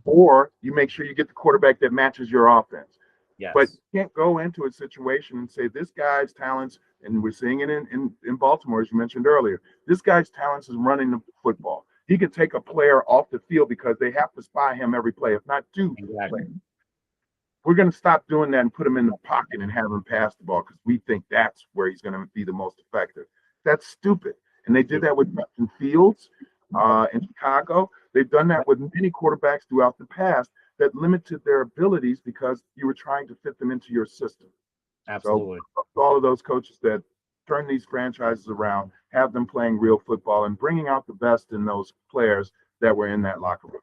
or you make sure you get the quarterback that matches your offense. Yes. But you can't go into a situation and say, this guy's talents, and we're seeing it in Baltimore, as you mentioned earlier, this guy's talents is running the football. He could take a player off the field because they have to spy him every play, if not two plays. We're going to stop doing that and put him in the pocket and have him pass the ball because we think that's where he's going to be the most effective. That's stupid. And they did that with Justin Fields in Chicago. They've done that with many quarterbacks throughout the past that limited their abilities because you were trying to fit them into your system. Absolutely. So all of those coaches that turn these franchises around, have them playing real football and bringing out the best in those players that were in that locker room.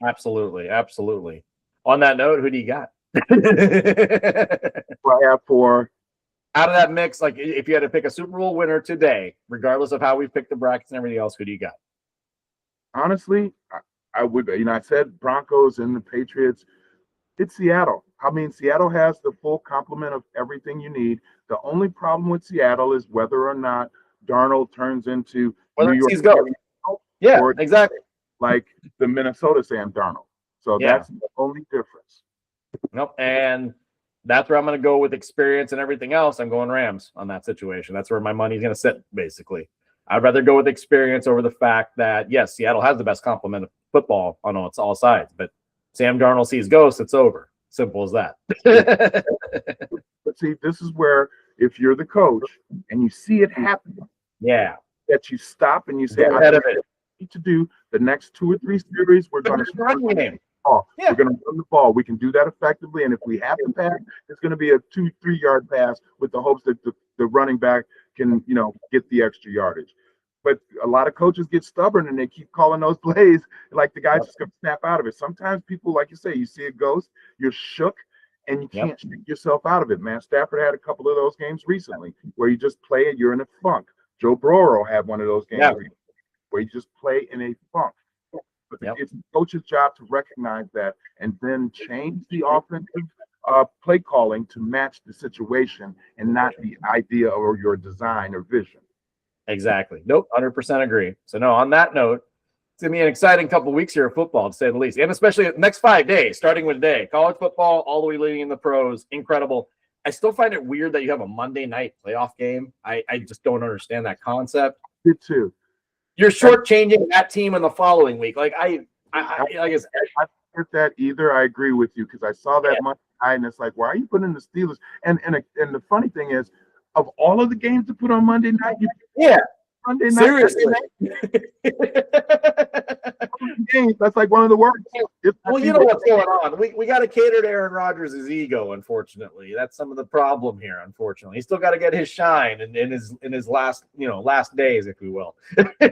Absolutely. Absolutely. On that note, who do you got? I have for out of that mix, like if you had to pick a Super Bowl winner today, regardless of how we picked the brackets and everything else, who do you got? Honestly, I would, I said Broncos and the Patriots. It's Seattle. I mean, Seattle has the full complement of everything you need. The only problem with Seattle is whether or not Darnold turns into New York. Yeah, exactly. Like the Minnesota Sam Darnold. So that's the only difference. Nope. And that's where I'm going to go with experience and everything else. I'm going Rams on that situation. That's where my money's going to sit, basically. I'd rather go with experience over the fact that, yes, Seattle has the best complement of football on all sides, but Sam Darnold sees ghosts, it's over. Simple as that. But see, this is where if you're the coach and you see it happen, that you stop and you say, I need to do the next 2 or 3 series, we're going to run the ball. We're going to run the ball. We can do that effectively. And if we have to pass, it's going to be a 2-3 yard pass with the hopes that the running back can, get the extra yardage. But a lot of coaches get stubborn and they keep calling those plays like the guy's just going to snap out of it. Sometimes people, like you say, you see a ghost, you're shook, and you can't shake yourself out of it, man. Stafford had a couple of those games recently where you just play and you're in a funk. Joe Burrow had one of those games where you just play in a funk. But it's the coach's job to recognize that and then change the offensive play calling to match the situation and not the idea or your design or vision. Exactly. Nope. 100% agree. So no, on that note, it's going to be an exciting couple of weeks here of football, to say the least. And especially the next 5 days, starting with today. College football, all the way leading in the pros. Incredible. I still find it weird that you have a Monday night playoff game. I just don't understand that concept. Me too. You're shortchanging that team in the following week. Like I guess I don't get that either. I agree with you because I saw that Monday night and it's like, why are you putting the Steelers? And the funny thing is, of all of the games to put on Monday night, Monday night. Seriously. That's like one of the worst. Well, you know what's going on. We got to cater to Aaron Rodgers' ego, unfortunately. That's some of the problem here, unfortunately. He's still got to get his shine in his last days, if you will. I have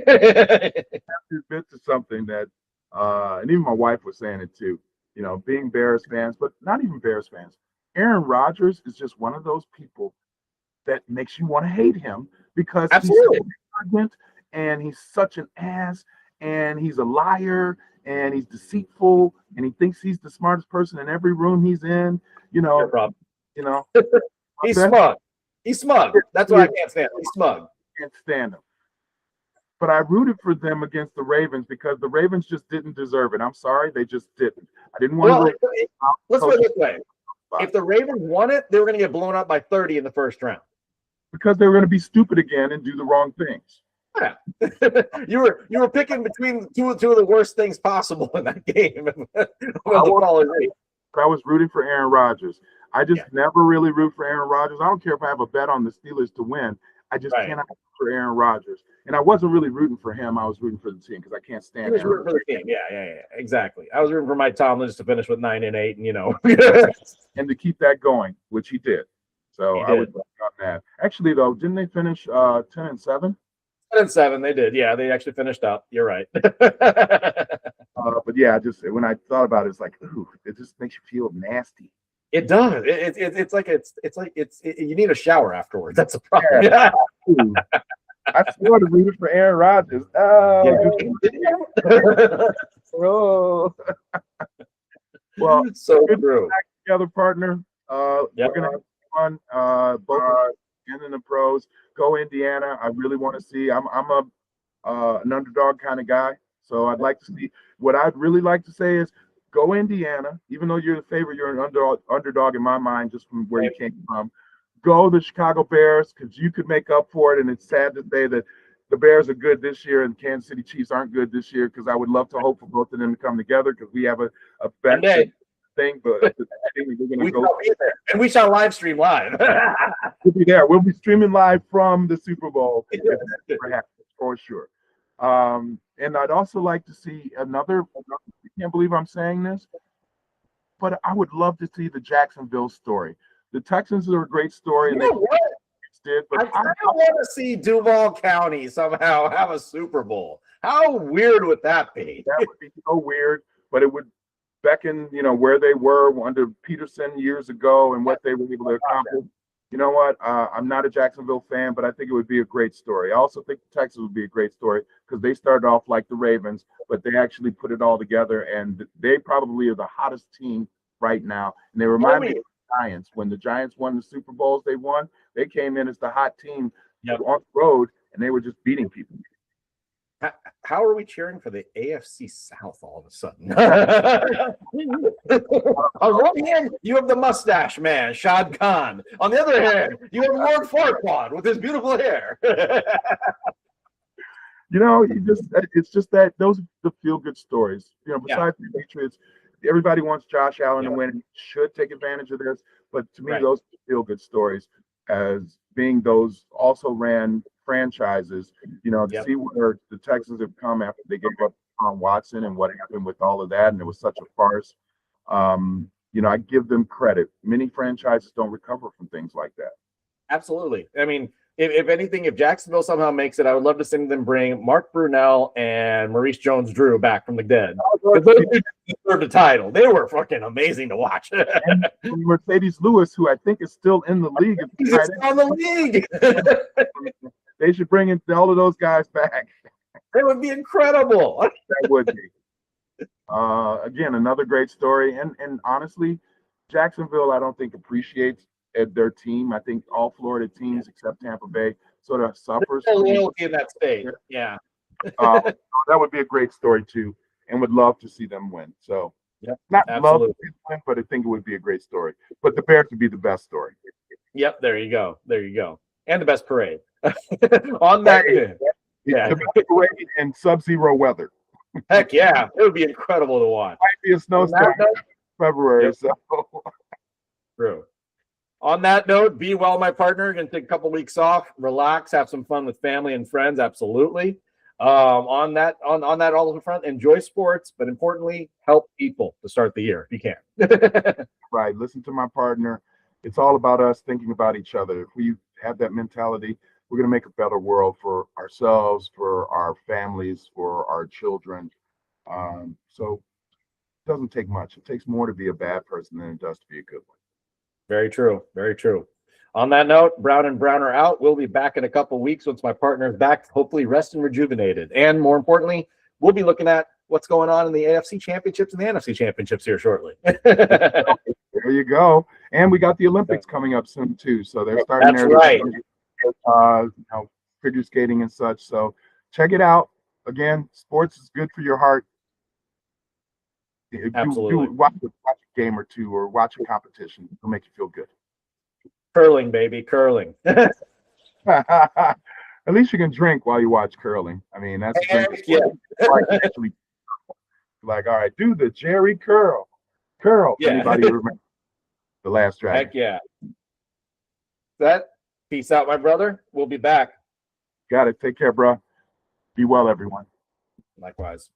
to admit to something that and even my wife was saying it too. You know, being Bears fans, but not even Bears fans. Aaron Rodgers is just one of those people that makes you want to hate him because he's so Absolutely. arrogant and he's such an ass and he's a liar and he's deceitful and he thinks he's the smartest person in every room he's in. You No know, problem. you know. He's Best smug. He's smug. That's what I can't stand. He's smug. can't stand him. But I rooted for them against the Ravens because the Ravens just didn't deserve it. I'm sorry, they just didn't. I didn't want Well, to go. let's put it this way. If the Ravens won it, they were going to get blown up by 30 in the first round. Because they were going to be stupid again and do the wrong things. Yeah. you were picking between two of the worst things possible in that game. I was rooting for Aaron Rodgers. I just never really root for Aaron Rodgers. I don't care if I have a bet on the Steelers to win. I just cannot root for Aaron Rodgers. And I wasn't really rooting for him. I was rooting for the team because I can't stand it. For the team. Yeah, exactly. I was rooting for Mike Tomlin just to finish with 9-8, and and to keep that going, which he did. So I would on that. Actually, though, didn't they finish 10-7? 10-7, they did. Yeah, they actually finished up. You're right. But yeah, just when I thought about it, it's like, ooh, it just makes you feel nasty. It does. It's like you need a shower afterwards. That's a problem. Yeah. I sort of rooted for Aaron Rodgers. Oh. Well, so true. Back together, partner. We're gonna have fun. Both and in the pros. Go Indiana. I really want to see. I'm an underdog kind of guy, so I'd like to see. What I'd really like to say is go Indiana. Even though you're the favorite, you're an underdog in my mind, just from where you came from. Go the Chicago Bears because you could make up for it. And it's sad to say that the Bears are good this year and Kansas City Chiefs aren't good this year because I would love to hope for both of them to come together because we have a bet thing. But I think we're going to go there. And we shall live stream live. We'll be there. We'll be streaming live from the Super Bowl for sure. And I'd also like to see another. I can't believe I'm saying this, but I would love to see the Jacksonville story. The Texans are a great story. You know what? I kind of want to see Duval County somehow have a Super Bowl. How weird would that be? That would be so weird, but it would beckon, where they were under Peterson years ago and what they were able to accomplish. You know what? I'm not a Jacksonville fan, but I think it would be a great story. I also think the Texans would be a great story because they started off like the Ravens, but they actually put it all together, and they probably are the hottest team right now. And they remind me of the Giants. When the Giants won the Super Bowls they won, they came in as the hot team on the road, and they were just beating people. How are we cheering for the AFC South all of a sudden? On one hand, you have the mustache man, Shad Khan. On the other hand, you have Lord Farquaad with his beautiful hair. It's just that those are the feel-good stories. Besides the Patriots, everybody wants Josh Allen to win. He should take advantage of this. But to me, those feel-good stories as being those also ran franchises, to see where the Texans have come after they gave up on Watson and what happened with all of that, and it was such a farce. I give them credit. Many franchises don't recover from things like that. Absolutely. I mean, if anything, if Jacksonville somehow makes it, I would love to see them bring Mark Brunell and Maurice Jones-Drew back from the dead. Those deserved a title. They were fucking amazing to watch. And Mercedes Lewis, who I think is still in the league. He's on the league. They should bring in all of those guys back. That would be incredible. That would be. Again, another great story. And honestly, Jacksonville, I don't think appreciates their team. I think all Florida teams except Tampa Bay sort of suffers. There's no loyalty in that state. Yeah. That would be a great story too, and would love to see them win. So not absolutely. Love to see them win, but I think it would be a great story. But the Bears would be the best story. Yep, there you go. And the best parade. On that, the best parade in sub-zero weather. Heck yeah, it would be incredible to watch. Might be a snowstorm in February. So true. On that note, be well, my partner. Gonna take a couple weeks off, relax, have some fun with family and friends. Absolutely. On that all in front, enjoy sports, but importantly, help people to start the year if you can. Right. Listen to my partner. It's all about us thinking about each other. If we have that mentality, we're going to make a better world for ourselves, for our families, for our children. So it doesn't take much. It takes more to be a bad person than it does to be a good one. Very true. Very true. On that note, Brown and Brown are out. We'll be back in a couple weeks once my partner is back, hopefully rested and rejuvenated. And more importantly, we'll be looking at what's going on in the AFC Championships and the NFC Championships here shortly. There you go. And we got the Olympics coming up soon too. So they're starting That's right. Figure skating and such. So check it out. Again, sports is good for your heart. Absolutely. Watch a game or two or watch a competition. It'll make you feel good. Curling, baby, curling. At least you can drink while you watch curling. I mean, that's a drink. Yeah. Like, all right, do the Jerry curl. Yeah. Anybody remember The Last Dragon? Heck yeah. That. Peace out, my brother. We'll be back. Got it. Take care, bro. Be well, everyone. Likewise.